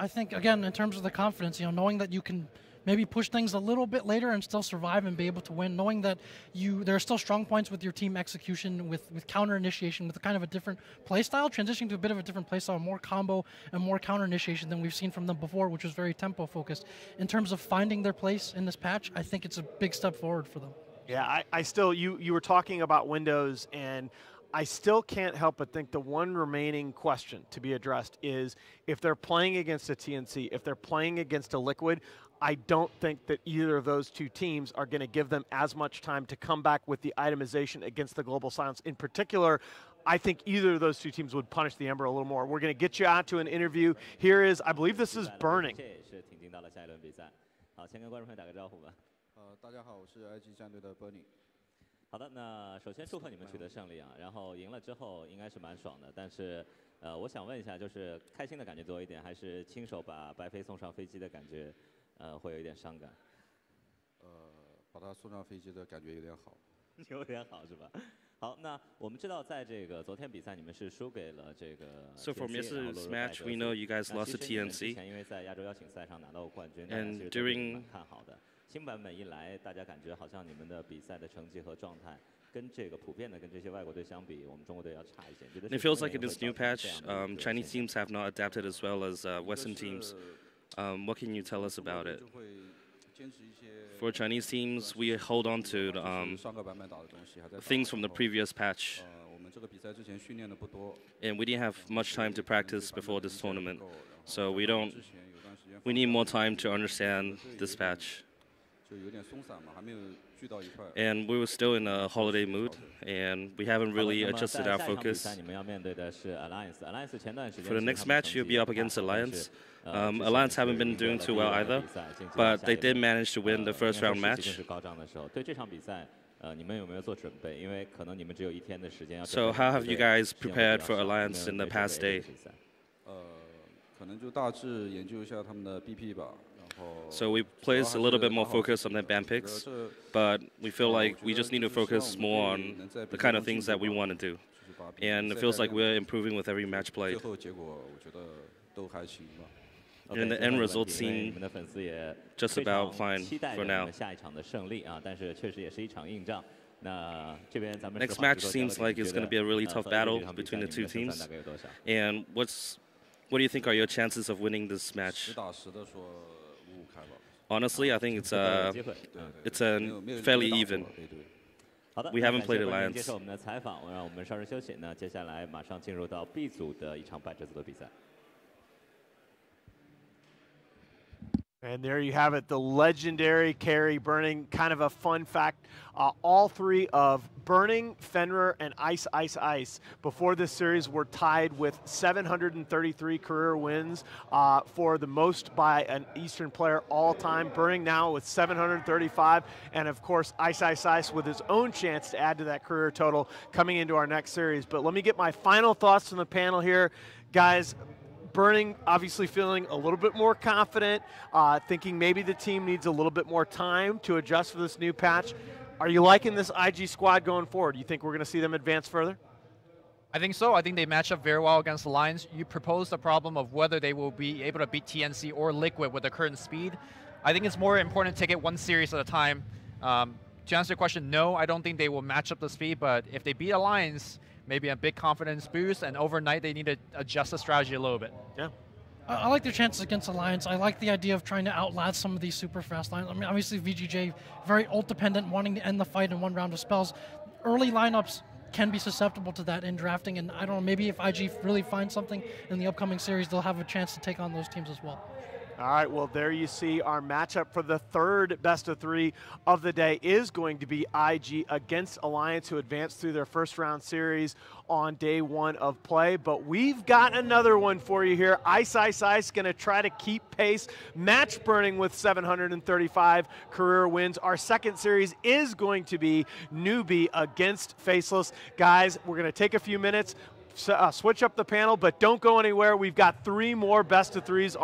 think again, in terms of the confidence, knowing that you can maybe push things a little bit later and still survive and be able to win, knowing that there are still strong points with your team execution, with counter initiation, with a kind of a different play style, transitioning to a bit of a different play style, more combo and more counter initiation than we've seen from them before, which was very tempo focused. In terms of finding their place in this patch, I think it's a big step forward for them. Yeah, I still, you were talking about Windows, and I still can't help but think the one remaining question to be addressed is if they're playing against a TNC, if they're playing against a Liquid, I don't think that either of those two teams are going to give them as much time to come back with the itemization against the Global Silence. In particular, I think either of those two teams would punish the Ember a little more. We're going to get you out to an interview. Here is, I believe this is Burning. 大家好，我是 IG 战队的 Burning。好的，那首先祝贺你们取得胜利啊，然后赢了之后应该是蛮爽的，但是我想问一下，就是开心的感觉多一点，还是亲手把白飞送上飞机的感觉，会有一点伤感？把他送上飞机的感觉有点好，有点好是吧？好，那我们知道，在这个昨天比赛，你们是输给了这个。So from yesterday's match, we know you guys lost to TNC. 因为在亚洲邀请赛上拿到过冠军， And during 蛮看好的。新版本一来，大家感觉好像你们的比赛的成绩和状态，跟这个普遍的跟这些外国队相比，我们中国队要差一些。It feels like in this new patch, Chinese teams have not adapted as well as Western teams. What can you tell us about it? For Chinese teams, we hold on to things from the previous patch. And we didn't have much time to practice before this tournament. So we need more time to understand this patch. And we were still in a holiday mood, and we haven't really adjusted our focus. For the next match, you'll be up against Alliance. Alliance haven't been doing too well either, but they did manage to win the first round match. So how have you guys prepared for Alliance in the past day? So we place a little bit more focus on the ban picks, but we feel like we just need to focus more on the kind of things that we want to do. And it feels like we're improving with every match played. And the end result seemed just about fine for now. Next match seems like it's going to be a really tough battle between the two teams. And what do you think are your chances of winning this match? Honestly, I think it's fairly even. We haven't played Alliance. And there you have it, the legendary carry Burning. Kind of a fun fact, all three of Burning, Fenrir, and Ice Ice Ice before this series were tied with 733 career wins for the most by an Eastern player all time. Burning now with 735, and of course Ice Ice Ice with his own chance to add to that career total coming into our next series. But let me get my final thoughts from the panel here. Guys, Burning obviously feeling a little bit more confident, thinking maybe the team needs a little bit more time to adjust for this new patch. Are you liking this IG squad going forward? You think we're going to see them advance further? I think so. I think they match up very well against the Lions. You proposed the problem of whether they will be able to beat TNC or Liquid with their current speed. I think it's more important to take it one series at a time. To answer your question, no, I don't think they will match up the speed, but if they beat a Lions, maybe a big confidence boost, and overnight they need to adjust the strategy a little bit. Yeah. I like their chances against Alliance. I like the idea of trying to outlast some of these super fast lines. I mean, obviously VGJ, very ult dependent, wanting to end the fight in one round of spells. Early lineups can be susceptible to that in drafting, and I don't know, maybe if IG really finds something in the upcoming series, they'll have a chance to take on those teams as well. All right, well, there you see our matchup for the third best of three of the day is going to be IG against Alliance, who advanced through their first round series on day one of play. But we've got another one for you here. Ice going to try to keep pace, match burning with 735 career wins. Our second series is going to be Newbie against Faceless. Guys, we're going to take a few minutes, switch up the panel, but don't go anywhere. We've got 3 more best of threes on